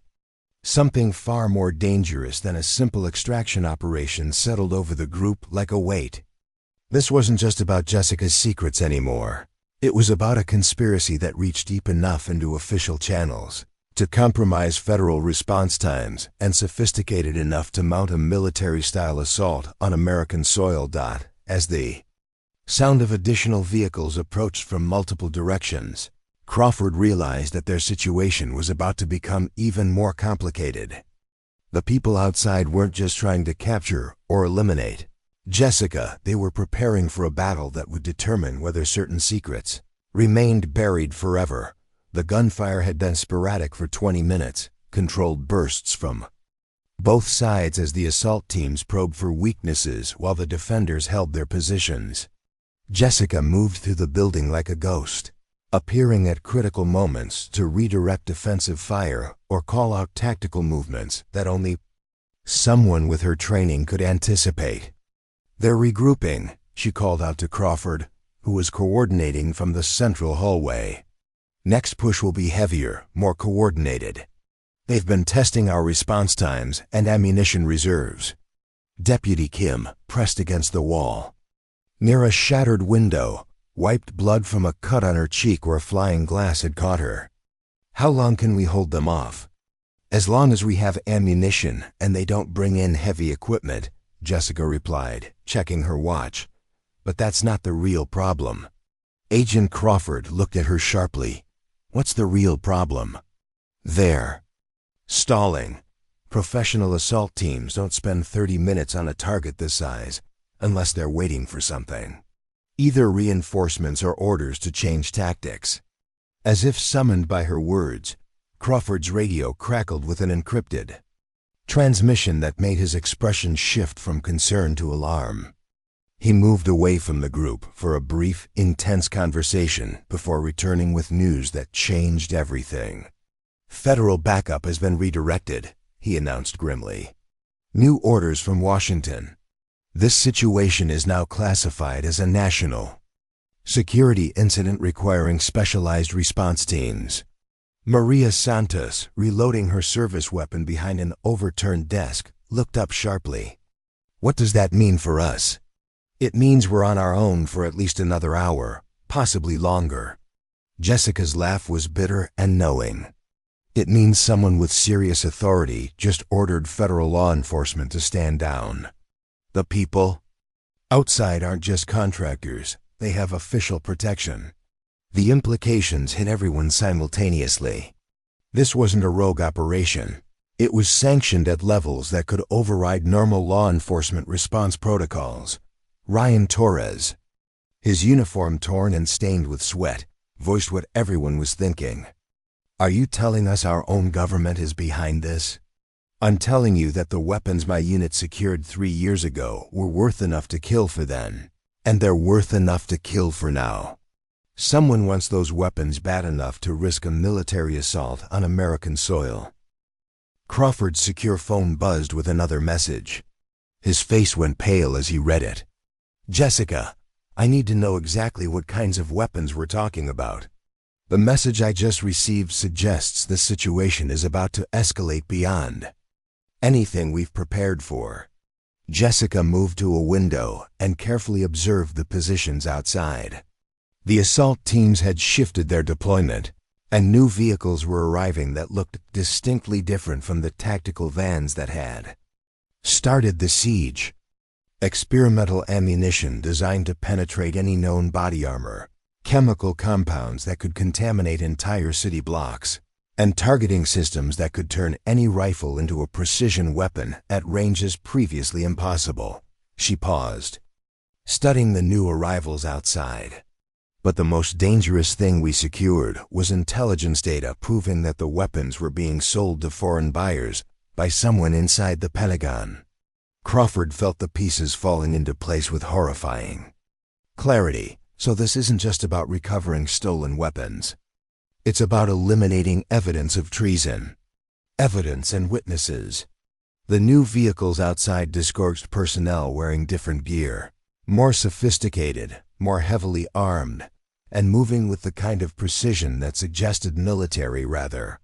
something far more dangerous than a simple extraction operation settled over the group like a weight. This wasn't just about Jessica's secrets anymore. It was about a conspiracy that reached deep enough into official channels to compromise federal response times and sophisticated enough to mount a military-style assault on American soil. As the sound of additional vehicles approached from multiple directions, Crawford realized that their situation was about to become even more complicated. The people outside weren't just trying to capture or eliminate Jessica. They were preparing for a battle that would determine whether certain secrets remained buried forever. The gunfire had been sporadic for 20 minutes, controlled bursts from both sides as the assault teams probed for weaknesses while the defenders held their positions. Jessica moved through the building like a ghost, appearing at critical moments to redirect defensive fire or call out tactical movements that only someone with her training could anticipate. "They're regrouping," she called out to Crawford, who was coordinating from the central hallway. "Next push will be heavier, more coordinated. They've been testing our response times and ammunition reserves." Deputy Kim pressed against the wall, near a shattered window, wiped blood from a cut on her cheek where flying glass had caught her. "How long can we hold them off?" "As long as we have ammunition and they don't bring in heavy equipment," Jessica replied, checking her watch. "But that's not the real problem." Agent Crawford looked at her sharply. "What's the real problem?" "They're stalling. Professional assault teams don't spend 30 minutes on a target this size unless they're waiting for something. Either reinforcements or orders to change tactics." As if summoned by her words, Crawford's radio crackled with an encrypted transmission that made his expression shift from concern to alarm. He moved away from the group for a brief, intense conversation before returning with news that changed everything. "Federal backup has been redirected," he announced grimly. "New orders from Washington. This situation is now classified as a national security incident requiring specialized response teams." Maria Santos, reloading her service weapon behind an overturned desk, looked up sharply. "What does that mean for us?" "It means we're on our own for at least another hour, possibly longer." Jessica's laugh was bitter and knowing. "It means someone with serious authority just ordered federal law enforcement to stand down. The people outside aren't just contractors, they have official protection." The implications hit everyone simultaneously. This wasn't a rogue operation. It was sanctioned at levels that could override normal law enforcement response protocols. Ryan Torres, his uniform torn and stained with sweat, voiced what everyone was thinking. "Are you telling us our own government is behind this?" "I'm telling you that the weapons my unit secured 3 years ago were worth enough to kill for then, and they're worth enough to kill for now." Someone wants those weapons bad enough to risk a military assault on American soil. Crawford's secure phone buzzed with another message. His face went pale as he read it. "Jessica, I need to know exactly what kinds of weapons we're talking about. The message I just received suggests the situation is about to escalate beyond anything we've prepared for." Jessica moved to a window and carefully observed the positions outside. The assault teams had shifted their deployment, and new vehicles were arriving that looked distinctly different from the tactical vans that had started the siege. Experimental ammunition designed to penetrate any known body armor, chemical compounds that could contaminate entire city blocks, and targeting systems that could turn any rifle into a precision weapon at ranges previously impossible. She paused, studying the new arrivals outside. But the most dangerous thing we secured was intelligence data proving that the weapons were being sold to foreign buyers by someone inside the Pentagon. Crawford felt the pieces falling into place with horrifying clarity. So this isn't just about recovering stolen weapons. It's about eliminating evidence of treason, evidence and witnesses. The new vehicles outside disgorged personnel wearing different gear, more sophisticated, more heavily armed, and moving with the kind of precision that suggested military rather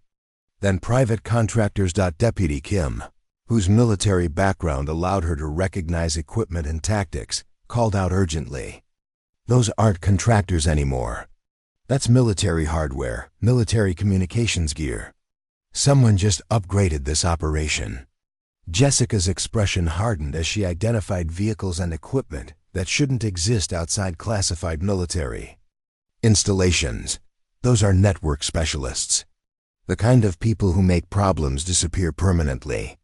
than private contractors. Deputy Kim, whose military background allowed her to recognize equipment and tactics, called out urgently, "Those aren't contractors anymore. That's military hardware, military communications gear. Someone just upgraded this operation." Jessica's expression hardened as she identified vehicles and equipment that shouldn't exist outside classified military installations. Those are network specialists, the kind of people who make problems disappear permanently.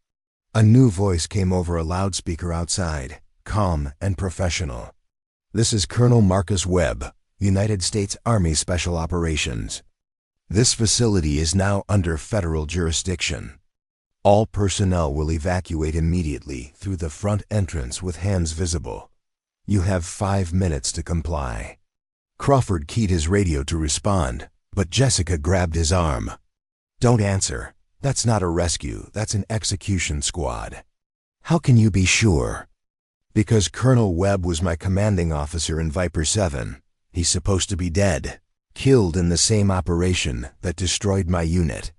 A new voice came over a loudspeaker outside, calm and professional. "This is Colonel Marcus Webb, United States Army Special Operations. This facility is now under federal jurisdiction. All personnel will evacuate immediately through the front entrance with hands visible. You have 5 minutes to comply." Crawford keyed his radio to respond, but Jessica grabbed his arm. "Don't answer. That's not a rescue, that's an execution squad." "How can you be sure?" "Because Colonel Webb was my commanding officer in Viper 7. He's supposed to be dead, killed in the same operation that destroyed my unit.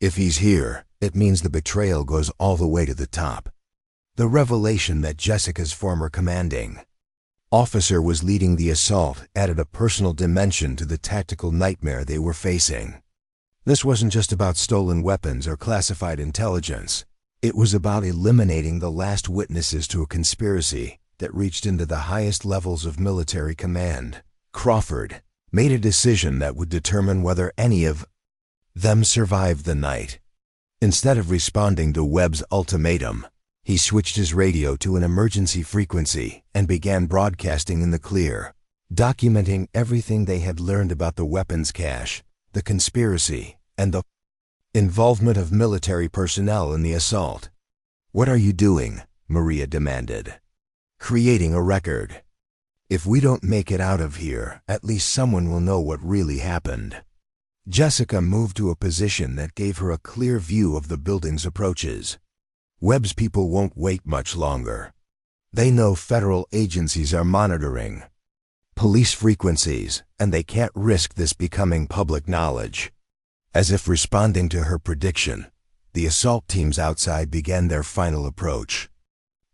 If he's here, it means the betrayal goes all the way to the top." The revelation that Jessica's former commanding officer was leading the assault added a personal dimension to the tactical nightmare they were facing. This wasn't just about stolen weapons or classified intelligence. It was about eliminating the last witnesses to a conspiracy that reached into the highest levels of military command. Crawford made a decision that would determine whether any of them survived the night. Instead of responding to Webb's ultimatum, he switched his radio to an emergency frequency and began broadcasting in the clear, documenting everything they had learned about the weapons cache, the conspiracy, and the involvement of military personnel in the assault. "What are you doing?" Maria demanded. "Creating a record. If we don't make it out of here, at least someone will know what really happened." Jessica moved to a position that gave her a clear view of the building's approaches. Webb's people won't wait much longer. They know federal agencies are monitoring police frequencies, and they can't risk this becoming public knowledge. As if responding to her prediction, the assault teams outside began their final approach.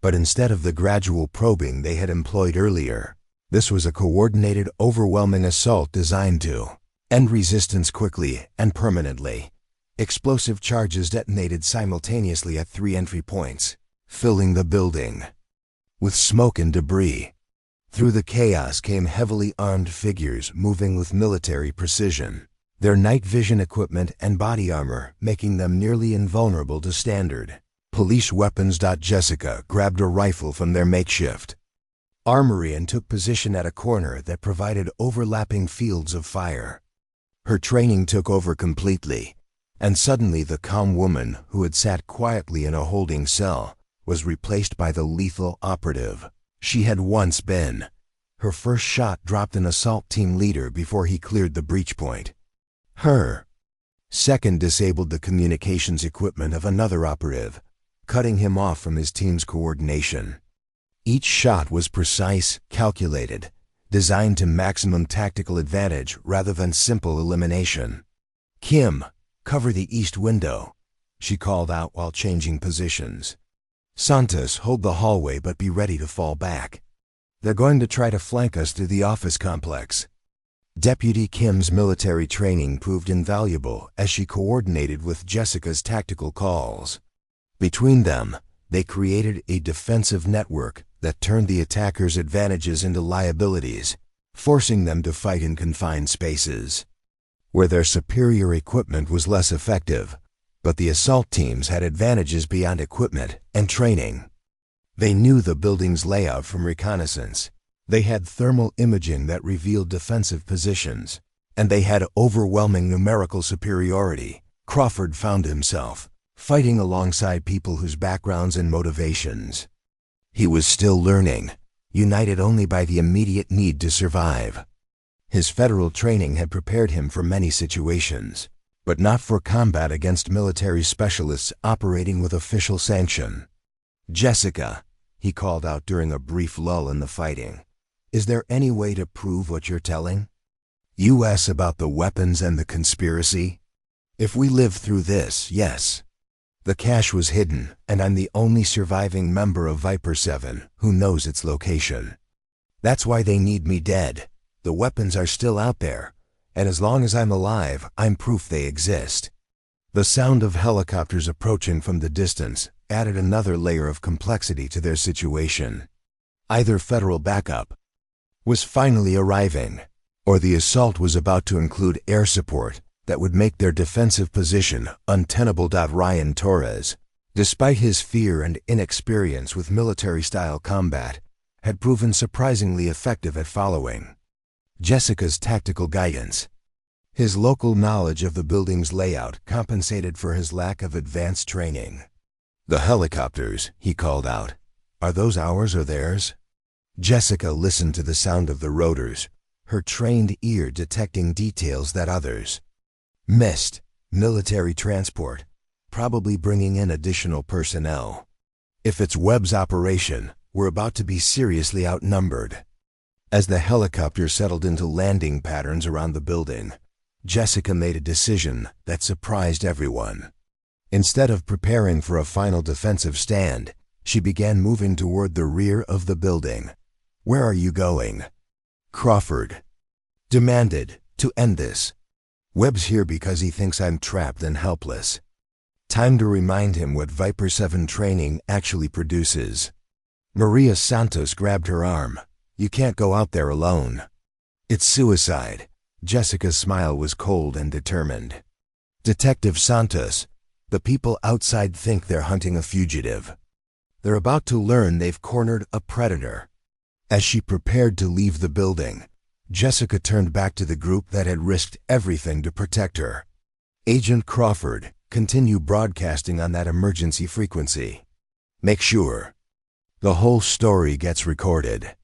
But instead of the gradual probing they had employed earlier, this was a coordinated, overwhelming assault designed to end resistance quickly and permanently. Explosive charges detonated simultaneously at 3 entry points, filling the building with smoke and debris. Through the chaos came heavily armed figures moving with military precision, their night vision equipment and body armor making them nearly invulnerable to standard police weapons. Jessica grabbed a rifle from their makeshift armory and took position at a corner that provided overlapping fields of fire. Her training took over completely, and suddenly the calm woman who had sat quietly in a holding cell was replaced by the lethal operative she had once been. Her first shot dropped an assault team leader before he cleared the breach point. Her second disabled the communications equipment of another operative, cutting him off from his team's coordination. Each shot was precise, calculated, designed to maximum tactical advantage rather than simple elimination. "Kim, cover the east window," she called out while changing positions. "Santos, hold the hallway but be ready to fall back. They're going to try to flank us through the office complex." Deputy Kim's military training proved invaluable as she coordinated with Jessica's tactical calls. Between them, they created a defensive network that turned the attackers' advantages into liabilities, forcing them to fight in confined spaces, where their superior equipment was less effective, but the assault teams had advantages beyond equipment and training. They knew the building's layout from reconnaissance. They had thermal imaging that revealed defensive positions, and they had overwhelming numerical superiority. Crawford found himself fighting alongside people whose backgrounds and motivations he was still learning, united only by the immediate need to survive. His federal training had prepared him for many situations, but not for combat against military specialists operating with official sanction. "Jessica," he called out during a brief lull in the fighting, "is there any way to prove what you're telling us about the weapons and the conspiracy? If we live through this, yes. The cache was hidden, and I'm the only surviving member of Viper 7 who knows its location. That's why they need me dead. The weapons are still out there, and as long as I'm alive, I'm proof they exist." The sound of helicopters approaching from the distance added another layer of complexity to their situation. Either federal backup was finally arriving, or the assault was about to include air support that would make their defensive position untenable. Ryan Torres, despite his fear and inexperience with military-style combat, had proven surprisingly effective at following Jessica's tactical guidance. His local knowledge of the building's layout compensated for his lack of advanced training. "The helicopters," he called out. "Are those ours or theirs?" Jessica listened to the sound of the rotors, her trained ear detecting details that others missed. Military transport, probably bringing in additional personnel. If it's Webb's operation, we're about to be seriously outnumbered. As the helicopter settled into landing patterns around the building, Jessica made a decision that surprised everyone. Instead of preparing for a final defensive stand, she began moving toward the rear of the building. "Where are you going?" Crawford demanded. "To end this. Webb's here because he thinks I'm trapped and helpless. Time to remind him what Viper 7 training actually produces." Maria Santos grabbed her arm. "You can't go out there alone. It's suicide." Jessica's smile was cold and determined. "Detective Santos, the people outside think they're hunting a fugitive. They're about to learn they've cornered a predator." As she prepared to leave the building, Jessica turned back to the group that had risked everything to protect her. "Agent Crawford, continue broadcasting on that emergency frequency. Make sure the whole story gets recorded.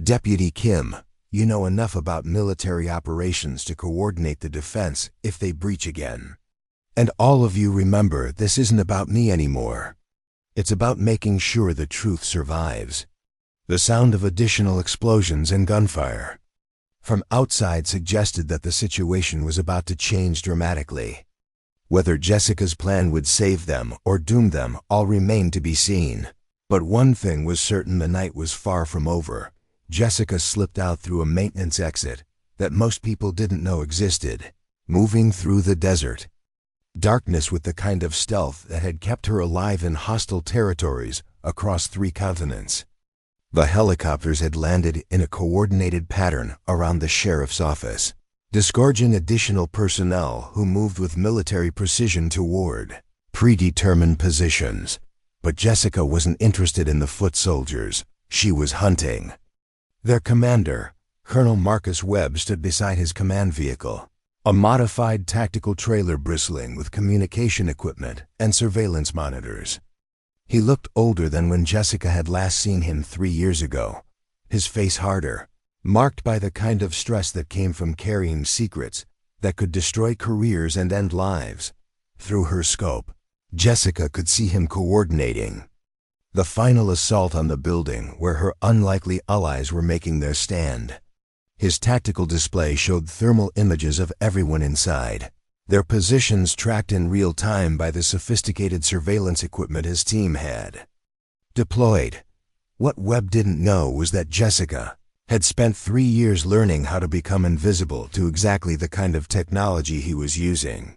Deputy Kim, you know enough about military operations to coordinate the defense if they breach again. And all of you remember, this isn't about me anymore. It's about making sure the truth survives." The sound of additional explosions and gunfire from outside suggested that the situation was about to change dramatically. Whether Jessica's plan would save them or doom them all remained to be seen. But one thing was certain: the night was far from over. Jessica slipped out through a maintenance exit that most people didn't know existed, moving through the desert. Darkness with the kind of stealth that had kept her alive in hostile territories across 3 continents. The helicopters had landed in a coordinated pattern around the sheriff's office, disgorging additional personnel who moved with military precision toward predetermined positions. But Jessica wasn't interested in the foot soldiers. She was hunting. Their commander, Colonel Marcus Webb, stood beside his command vehicle, a modified tactical trailer bristling with communication equipment and surveillance monitors. He looked older than when Jessica had last seen him 3 years ago, his face harder, marked by the kind of stress that came from carrying secrets that could destroy careers and end lives. Through her scope, Jessica could see him coordinating the final assault on the building where her unlikely allies were making their stand. His tactical display showed thermal images of everyone inside, their positions tracked in real time by the sophisticated surveillance equipment his team had deployed. What Webb didn't know was that Jessica had spent 3 years learning how to become invisible to exactly the kind of technology he was using.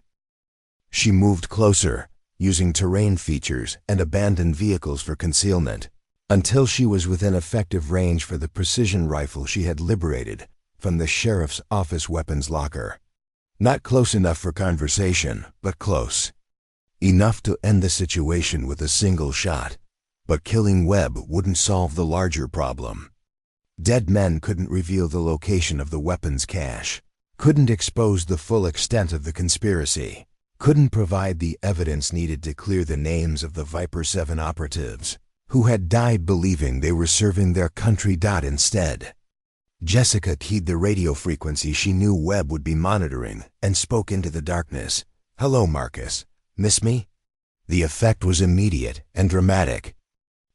She moved closer, using terrain features and abandoned vehicles for concealment, until she was within effective range for the precision rifle she had liberated from the sheriff's office weapons locker. Not close enough for conversation, but close enough to end the situation with a single shot. But killing Webb wouldn't solve the larger problem. Dead men couldn't reveal the location of the weapons cache, couldn't expose the full extent of the conspiracy, couldn't provide the evidence needed to clear the names of the Viper 7 operatives, who had died believing they were serving their country. Instead, Jessica keyed the radio frequency she knew Webb would be monitoring and spoke into the darkness. "Hello, Marcus. Miss me?" The effect was immediate and dramatic.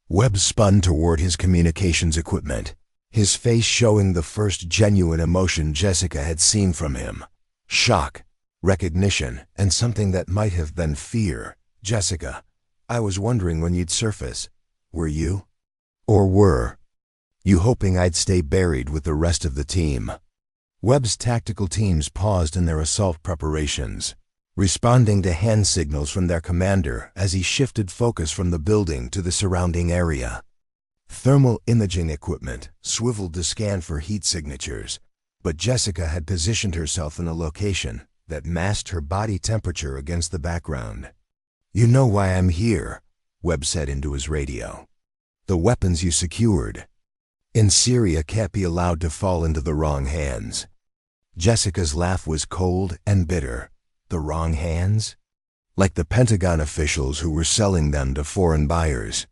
Webb spun toward his communications equipment, his face showing the first genuine emotion Jessica had seen from him: shock, recognition, and something that might have been fear. "Jessica, I was wondering when you'd surface. Were you? Or were you hoping I'd stay buried with the rest of the team?" Webb's tactical teams paused in their assault preparations, responding to hand signals from their commander as he shifted focus from the building to the surrounding area. Thermal imaging equipment swiveled to scan for heat signatures, but Jessica had positioned herself in a location that masked her body temperature against the background. "You know why I'm here," Webb said into his radio. "The weapons you secured in Syria can't be allowed to fall into the wrong hands." Jessica's laugh was cold and bitter. The wrong hands? Like the Pentagon officials who were selling them to foreign buyers.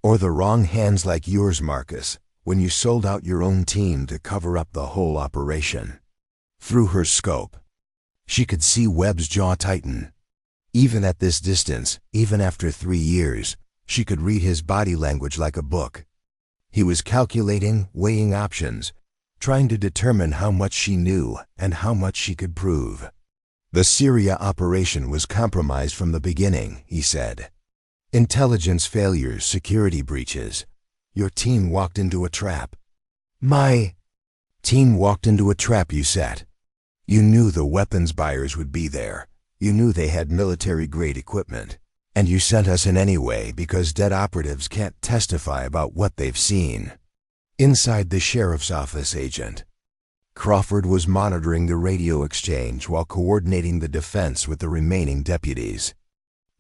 Or the wrong hands like yours, Marcus, when you sold out your own team to cover up the whole operation. Through her scope, she could see Webb's jaw tighten. Even at this distance, even after 3 years, she could read his body language like a book. He was calculating, weighing options, trying to determine how much she knew and how much she could prove. "The Syria operation was compromised from the beginning," he said. "Intelligence failures, security breaches. Your team walked into a trap." "My team walked into a trap you set. You knew the weapons buyers would be there. You knew they had military-grade equipment. And you sent us in anyway because dead operatives can't testify about what they've seen." Inside the sheriff's office, Agent Crawford was monitoring the radio exchange while coordinating the defense with the remaining deputies.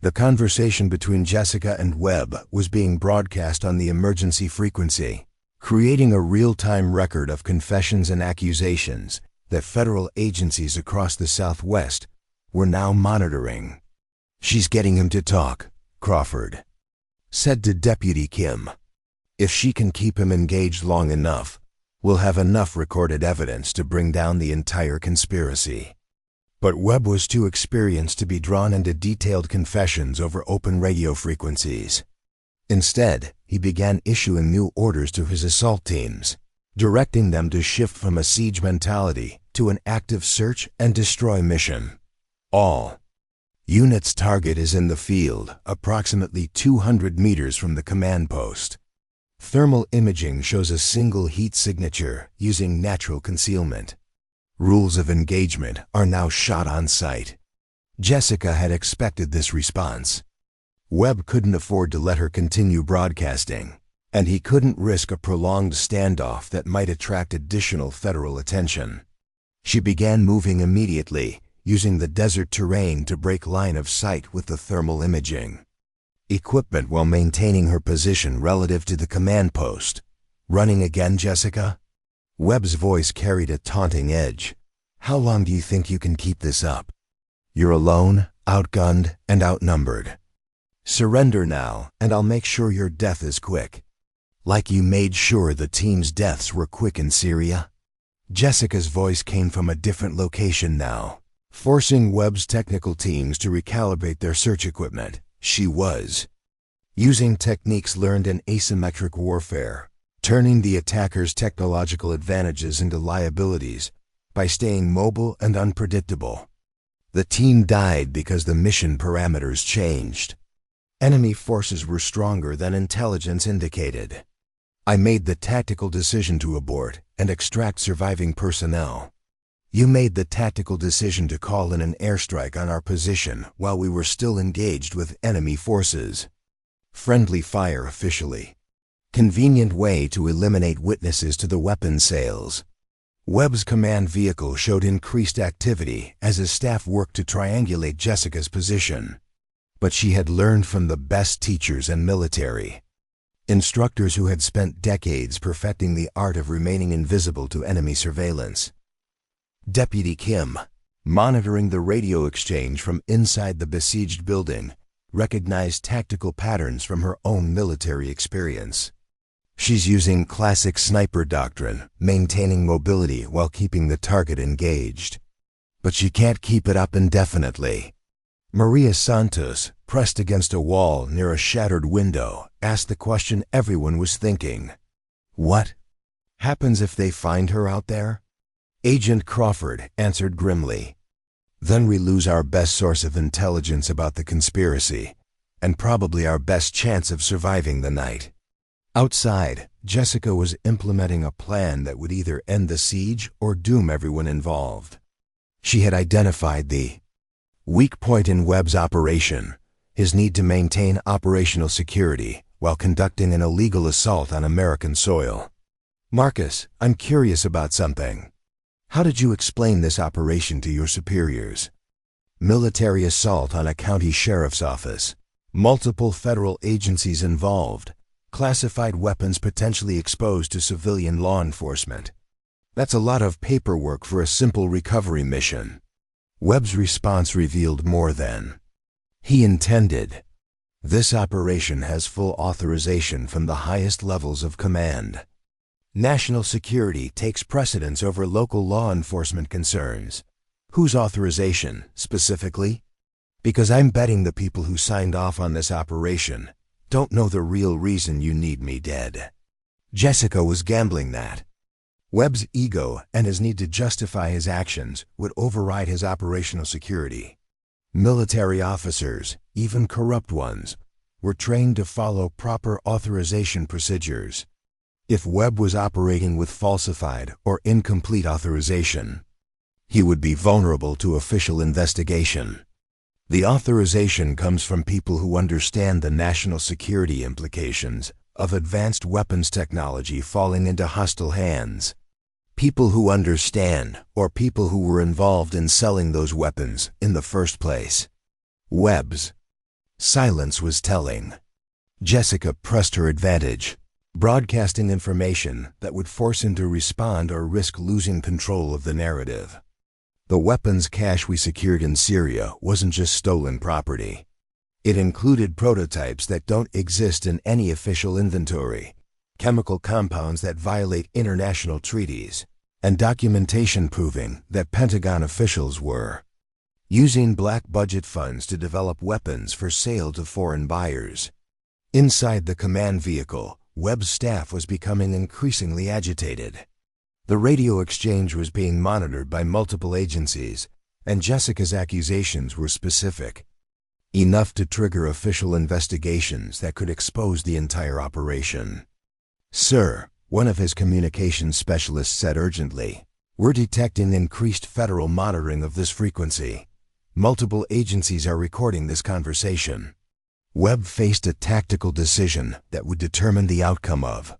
The conversation between Jessica and Webb was being broadcast on the emergency frequency, creating a real-time record of confessions and accusations that federal agencies across the Southwest were now monitoring. "She's getting him to talk," Crawford said to Deputy Kim. "If she can keep him engaged long enough, we'll have enough recorded evidence to bring down the entire conspiracy." But Webb was too experienced to be drawn into detailed confessions over open radio frequencies. Instead, he began issuing new orders to his assault teams, directing them to shift from a siege mentality to an active search and destroy mission. "All units' target is in the field, approximately 200 meters from the command post. Thermal imaging shows a single heat signature using natural concealment. Rules of engagement are now shot on sight." Jessica had expected this response. Webb couldn't afford to let her continue broadcasting, and he couldn't risk a prolonged standoff that might attract additional federal attention. She began moving immediately, using the desert terrain to break line of sight with the thermal imaging equipment while maintaining her position relative to the command post. "Running again, Jessica?" Webb's voice carried a taunting edge. "How long do you think you can keep this up? You're alone, outgunned, and outnumbered. Surrender now, and I'll make sure your death is quick. Like you made sure the team's deaths were quick in Syria." Jessica's voice came from a different location now, forcing Webb's technical teams to recalibrate their search equipment. She was using techniques learned in asymmetric warfare, turning the attacker's technological advantages into liabilities by staying mobile and unpredictable. The team died because the mission parameters changed. Enemy forces were stronger than intelligence indicated. I made the tactical decision to abort and extract surviving personnel. You made the tactical decision to call in an airstrike on our position while we were still engaged with enemy forces. Friendly fire officially. Convenient way to eliminate witnesses to the weapon sales. Webb's command vehicle showed increased activity as his staff worked to triangulate Jessica's position. But she had learned from the best teachers and military. Instructors who had spent decades perfecting the art of remaining invisible to enemy surveillance. Deputy Kim, monitoring the radio exchange from inside the besieged building, recognized tactical patterns from her own military experience. She's using classic sniper doctrine, maintaining mobility while keeping the target engaged. But she can't keep it up indefinitely. Maria Santos, pressed against a wall near a shattered window, asked the question everyone was thinking. What happens if they find her out there? Agent Crawford answered grimly. Then we lose our best source of intelligence about the conspiracy, and probably our best chance of surviving the night. Outside, Jessica was implementing a plan that would either end the siege or doom everyone involved. She had identified the weak point in Webb's operation, his need to maintain operational security while conducting an illegal assault on American soil. Marcus, I'm curious about something. How did you explain this operation to your superiors? Military assault on a county sheriff's office, multiple federal agencies involved, classified weapons potentially exposed to civilian law enforcement. That's a lot of paperwork for a simple recovery mission. Webb's response revealed more than he intended. This operation has full authorization from the highest levels of command. National security takes precedence over local law enforcement concerns. Whose authorization, specifically? Because I'm betting the people who signed off on this operation don't know the real reason you need me dead. Jessica was gambling that Webb's ego and his need to justify his actions would override his operational security. Military officers, even corrupt ones, were trained to follow proper authorization procedures. If Webb was operating with falsified or incomplete authorization, he would be vulnerable to official investigation. The authorization comes from people who understand the national security implications of advanced weapons technology falling into hostile hands. People who understand, or people who were involved in selling those weapons in the first place. Webb's silence was telling. Jessica pressed her advantage, broadcasting information that would force him to respond or risk losing control of the narrative. The weapons cache we secured in Syria wasn't just stolen property. It included prototypes that don't exist in any official inventory, chemical compounds that violate international treaties, and documentation proving that Pentagon officials were using black budget funds to develop weapons for sale to foreign buyers. Inside the command vehicle, Webb's staff was becoming increasingly agitated. The radio exchange was being monitored by multiple agencies, and Jessica's accusations were specific, enough to trigger official investigations that could expose the entire operation. Sir, one of his communications specialists said urgently, we're detecting increased federal monitoring of this frequency. Multiple agencies are recording this conversation. Webb faced a tactical decision that would determine the outcome of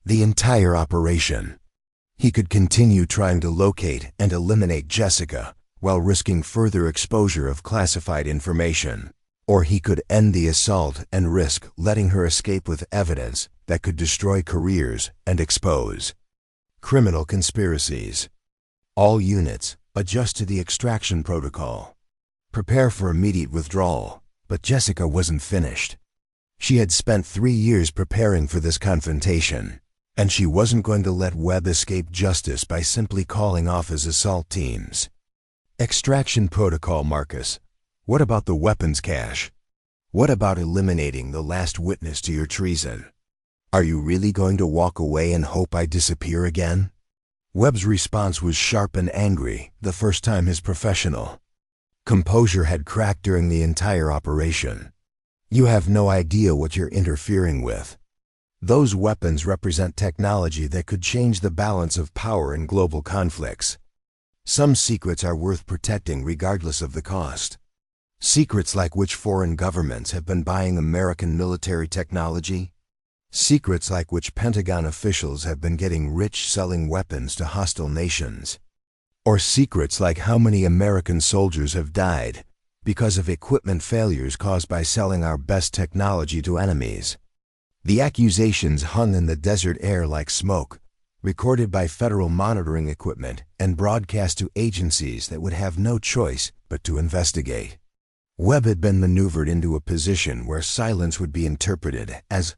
the entire operation. He could continue trying to locate and eliminate Jessica while risking further exposure of classified information, or he could end the assault and risk letting her escape with evidence that could destroy careers and expose criminal conspiracies. All units, adjust to the extraction protocol. Prepare for immediate withdrawal. But Jessica wasn't finished. She had spent 3 years preparing for this confrontation. And she wasn't going to let Webb escape justice by simply calling off his assault teams. Extraction protocol, Marcus. What about the weapons cache? What about eliminating the last witness to your treason? Are you really going to walk away and hope I disappear again? Webb's response was sharp and angry, the first time his professional composure had cracked during the entire operation. You have no idea what you're interfering with. Those weapons represent technology that could change the balance of power in global conflicts. Some secrets are worth protecting regardless of the cost. Secrets like which foreign governments have been buying American military technology. Secrets like which Pentagon officials have been getting rich selling weapons to hostile nations. Or secrets like how many American soldiers have died because of equipment failures caused by selling our best technology to enemies. The accusations hung in the desert air like smoke, recorded by federal monitoring equipment and broadcast to agencies that would have no choice but to investigate. Webb had been maneuvered into a position where silence would be interpreted as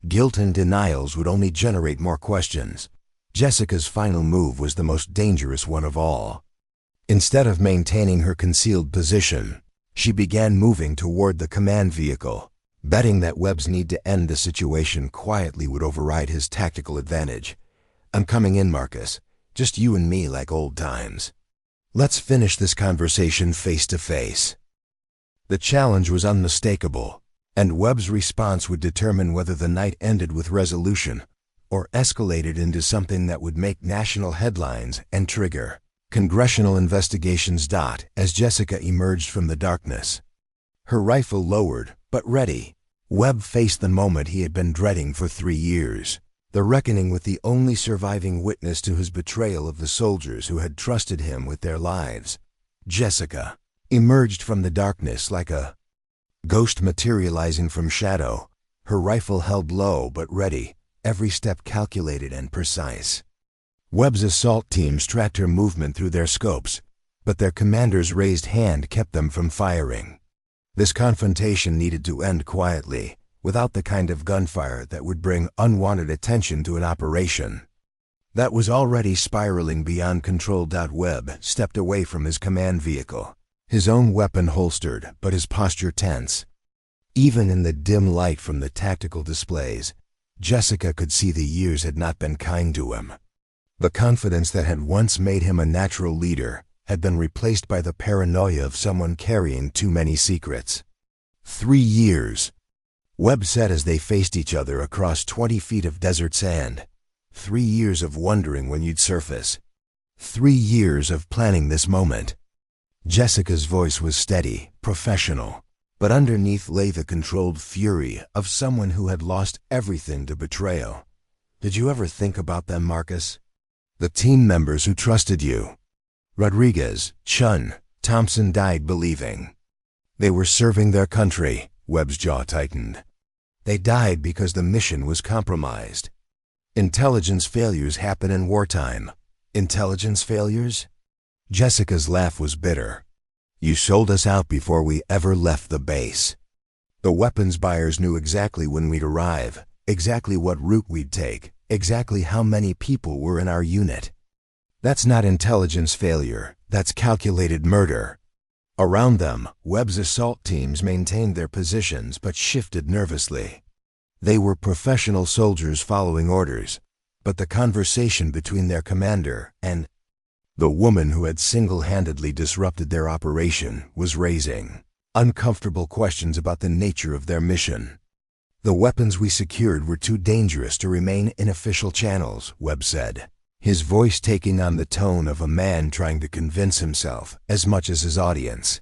guilt and denials would only generate more questions. Jessica's final move was the most dangerous one of all. Instead of maintaining her concealed position, she began moving toward the command vehicle, betting that Webb's need to end the situation quietly would override his tactical advantage. I'm coming in, Marcus. Just you and me like old times. Let's finish this conversation face to face. The challenge was unmistakable, and Webb's response would determine whether the night ended with resolution or escalated into something that would make national headlines and trigger congressional investigations. As Jessica emerged from the darkness, her rifle lowered but ready, Webb faced the moment he had been dreading for 3 years, the reckoning with the only surviving witness to his betrayal of the soldiers who had trusted him with their lives. Jessica emerged from the darkness like a ghost materializing from shadow, her rifle held low but ready, every step calculated and precise. Webb's assault teams tracked her movement through their scopes, but their commander's raised hand kept them from firing. This confrontation needed to end quietly, without the kind of gunfire that would bring unwanted attention to an operation that was already spiraling beyond control. Webb stepped away from his command vehicle, his own weapon holstered but his posture tense. Even in the dim light from the tactical displays, Jessica could see the years had not been kind to him. The confidence that had once made him a natural leader had been replaced by the paranoia of someone carrying too many secrets. 3 years, Webb said as they faced each other across 20 feet of desert sand. 3 years of wondering when you'd surface. 3 years of planning this moment. Jessica's voice was steady, professional, but underneath lay the controlled fury of someone who had lost everything to betrayal. Did you ever think about them, Marcus? The team members who trusted you. Rodriguez, Chun, Thompson died believing they were serving their country. Webb's jaw tightened. They died because the mission was compromised. Intelligence failures happen in wartime. Intelligence failures? Jessica's laugh was bitter. You sold us out before we ever left the base. The weapons buyers knew exactly when we'd arrive, exactly what route we'd take, exactly how many people were in our unit. That's not intelligence failure, that's calculated murder. Around them, Webb's assault teams maintained their positions but shifted nervously. They were professional soldiers following orders, but the conversation between their commander and the woman who had single-handedly disrupted their operation was raising uncomfortable questions about the nature of their mission. The weapons we secured were too dangerous to remain in official channels, Webb said, his voice taking on the tone of a man trying to convince himself as much as his audience.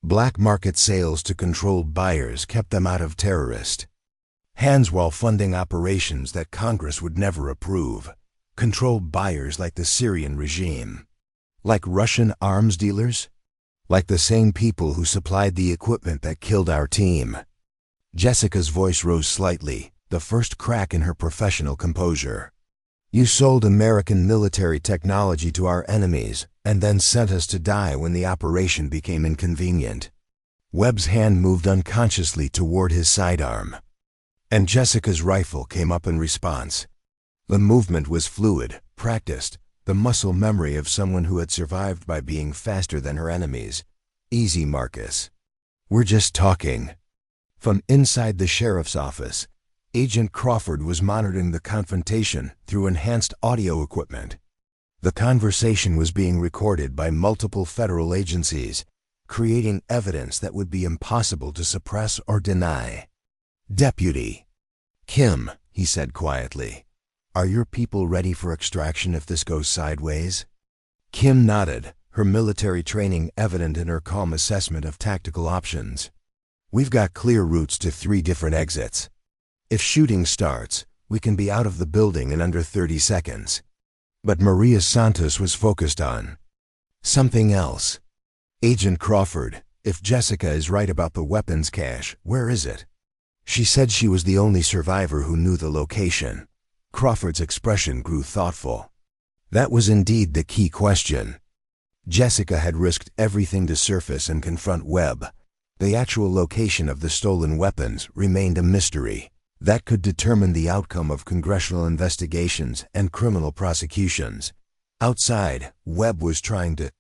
Black market sales to controlled buyers kept them out of terrorist hands while funding operations that Congress would never approve. Controlled buyers like the Syrian regime. Like Russian arms dealers? Like the same people who supplied the equipment that killed our team. Jessica's voice rose slightly, the first crack in her professional composure. You sold American military technology to our enemies, and then sent us to die when the operation became inconvenient. Webb's hand moved unconsciously toward his sidearm, and Jessica's rifle came up in response. The movement was fluid, practiced, the muscle memory of someone who had survived by being faster than her enemies. Easy, Marcus. We're just talking. From inside the sheriff's office, Agent Crawford was monitoring the confrontation through enhanced audio equipment. The conversation was being recorded by multiple federal agencies, creating evidence that would be impossible to suppress or deny. "Deputy Kim," he said quietly, "are your people ready for extraction if this goes sideways?" Kim nodded, her military training evident in her calm assessment of tactical options. "We've got clear routes to 3 different exits. If shooting starts, we can be out of the building in under 30 seconds. But Maria Santos was focused on something else. "Agent Crawford, if Jessica is right about the weapons cache, where is it?" She said she was the only survivor who knew the location. Crawford's expression grew thoughtful. That was indeed the key question. Jessica had risked everything to surface and confront Webb. The actual location of the stolen weapons remained a mystery that could determine the outcome of congressional investigations and criminal prosecutions. Outside, Webb was trying to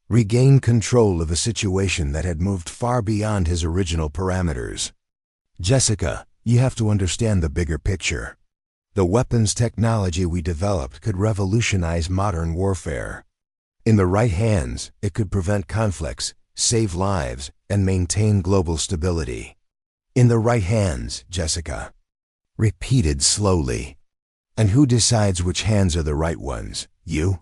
regain control of a situation that had moved far beyond his original parameters. "Jessica, you have to understand the bigger picture. The weapons technology we developed could revolutionize modern warfare. In the right hands, it could prevent conflicts, save lives, and maintain global stability. In the right hands, Jessica." Repeated slowly. "And who decides which hands are the right ones? You?"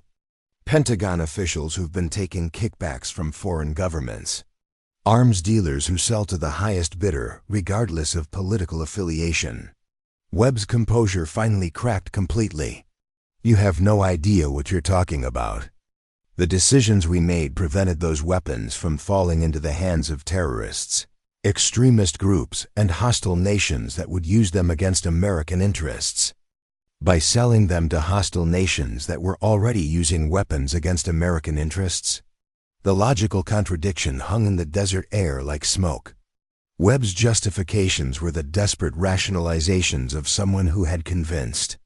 "Pentagon officials who've been taking kickbacks from foreign governments. Arms dealers who sell to the highest bidder, regardless of political affiliation." Webb's composure finally cracked completely. "You have no idea what you're talking about. The decisions we made prevented those weapons from falling into the hands of terrorists, extremist groups, and hostile nations that would use them against American interests. By selling them to hostile nations that were already using weapons against American interests." The logical contradiction hung in the desert air like smoke. Webb's justifications were the desperate rationalizations of someone who had convinced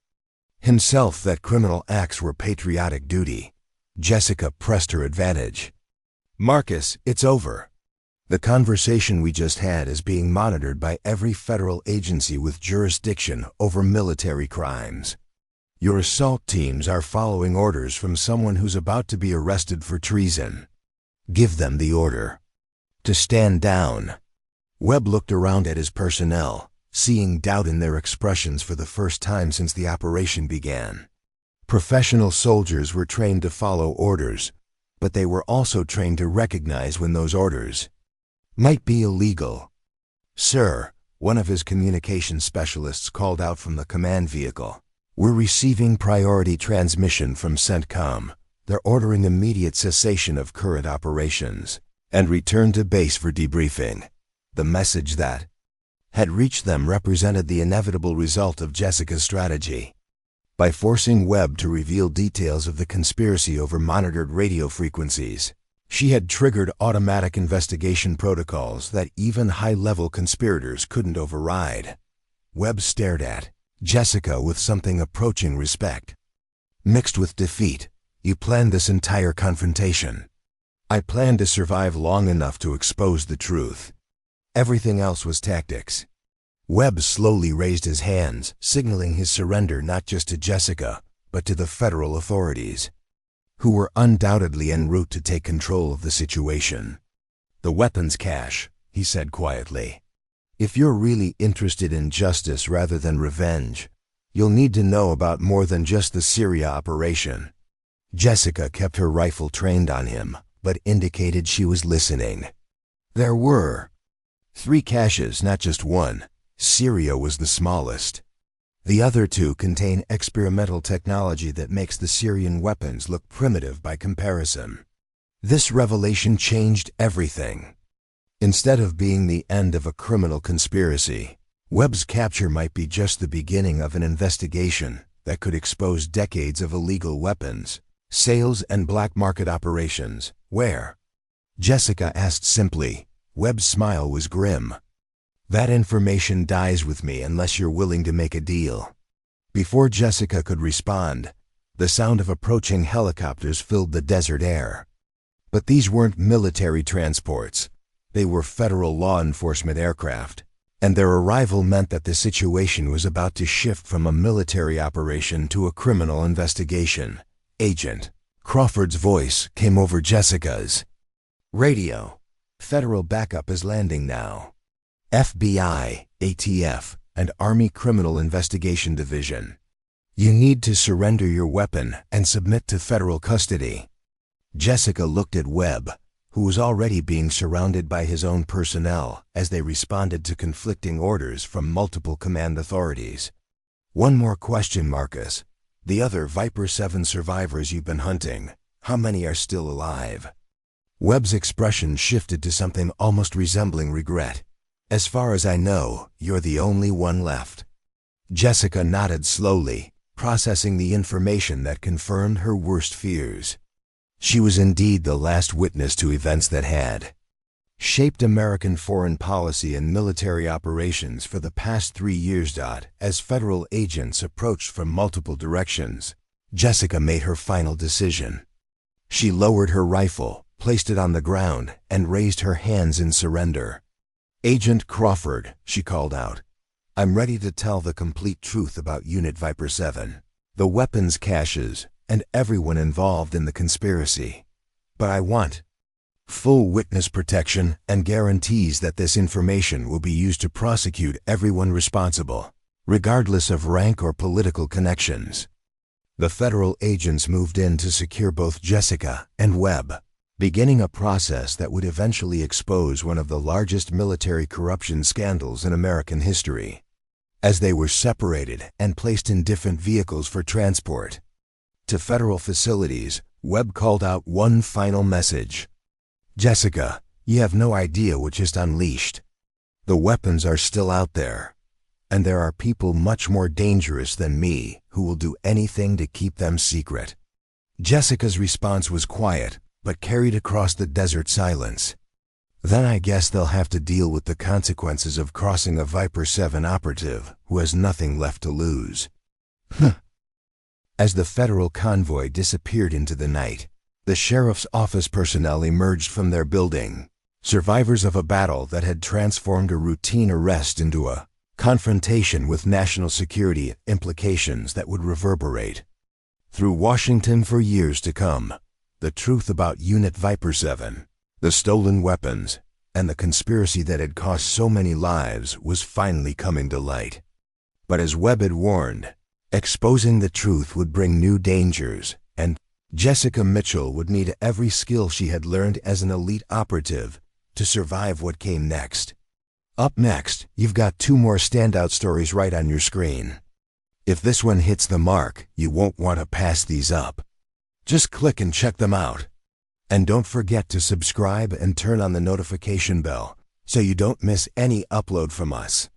himself that criminal acts were patriotic duty. Jessica pressed her advantage. "Marcus, it's over. The conversation we just had is being monitored by every federal agency with jurisdiction over military crimes. Your assault teams are following orders from someone who's about to be arrested for treason. Give them the order to stand down." Webb looked around at his personnel, seeing doubt in their expressions for the first time since the operation began. Professional soldiers were trained to follow orders, but they were also trained to recognize when those orders might be illegal. "Sir," one of his communication specialists called out from the command vehicle, "we're receiving priority transmission from CENTCOM. They're ordering immediate cessation of current operations and return to base for debriefing." The message that had reached them represented the inevitable result of Jessica's strategy. By forcing Webb to reveal details of the conspiracy over monitored radio frequencies, she had triggered automatic investigation protocols that even high-level conspirators couldn't override. Webb stared at Jessica with something approaching respect. "Mixed with defeat, you planned this entire confrontation." "I planned to survive long enough to expose the truth. Everything else was tactics." Webb slowly raised his hands, signaling his surrender not just to Jessica, but to the federal authorities, who were undoubtedly en route to take control of the situation. "The weapons cache," he said quietly. "If you're really interested in justice rather than revenge, you'll need to know about more than just the Syria operation." Jessica kept her rifle trained on him, but indicated she was listening. "There were 3 caches, not just one. Syria was the smallest. The other 2 contain experimental technology that makes the Syrian weapons look primitive by comparison." This revelation changed everything. Instead of being the end of a criminal conspiracy, Webb's capture might be just the beginning of an investigation that could expose decades of illegal weapons, sales, and black market operations. "Where?" Jessica asked simply. Webb's smile was grim. "That information dies with me unless you're willing to make a deal." Before Jessica could respond, the sound of approaching helicopters filled the desert air. But these weren't military transports. They were federal law enforcement aircraft, and their arrival meant that the situation was about to shift from a military operation to a criminal investigation. Agent Crawford's voice came over Jessica's radio. Federal backup is landing now. FBI, ATF, and Army Criminal Investigation Division. You need to surrender your weapon and submit to federal custody. Jessica looked at Webb, who was already being surrounded by his own personnel as they responded to conflicting orders from multiple command authorities. One more question, Marcus. The other Viper 7 survivors you've been hunting, how many are still alive? Webb's expression shifted to something almost resembling regret. As far as I know, you're the only one left. Jessica nodded slowly, processing the information that confirmed her worst fears. She was indeed the last witness to events that had shaped American foreign policy and military operations for the past 3 years. As federal agents approached from multiple directions, Jessica made her final decision. She lowered her rifle, placed it on the ground, and raised her hands in surrender. Agent Crawford, she called out, I'm ready to tell the complete truth about Unit Viper 7, the weapons caches, and everyone involved in the conspiracy. But I want full witness protection and guarantees that this information will be used to prosecute everyone responsible, regardless of rank or political connections. The federal agents moved in to secure both Jessica and Webb, beginning a process that would eventually expose one of the largest military corruption scandals in American history. As they were separated and placed in different vehicles for transport to federal facilities, Webb called out one final message. Jessica, you have no idea what just unleashed. The weapons are still out there, and there are people much more dangerous than me who will do anything to keep them secret. Jessica's response was quiet, but carried across the desert silence. Then I guess they'll have to deal with the consequences of crossing a Viper 7 operative who has nothing left to lose. As the federal convoy disappeared into the night, the sheriff's office personnel emerged from their building, survivors of a battle that had transformed a routine arrest into a confrontation with national security implications that would reverberate through Washington for years to come. The truth about Unit Viper 7, the stolen weapons, and the conspiracy that had cost so many lives was finally coming to light. But as Webb had warned, exposing the truth would bring new dangers, and Jessica Mitchell would need every skill she had learned as an elite operative to survive what came next. Up next, you've got 2 more standout stories right on your screen. If this one hits the mark, you won't want to pass these up. Just click and check them out. And don't forget to subscribe and turn on the notification bell so you don't miss any upload from us.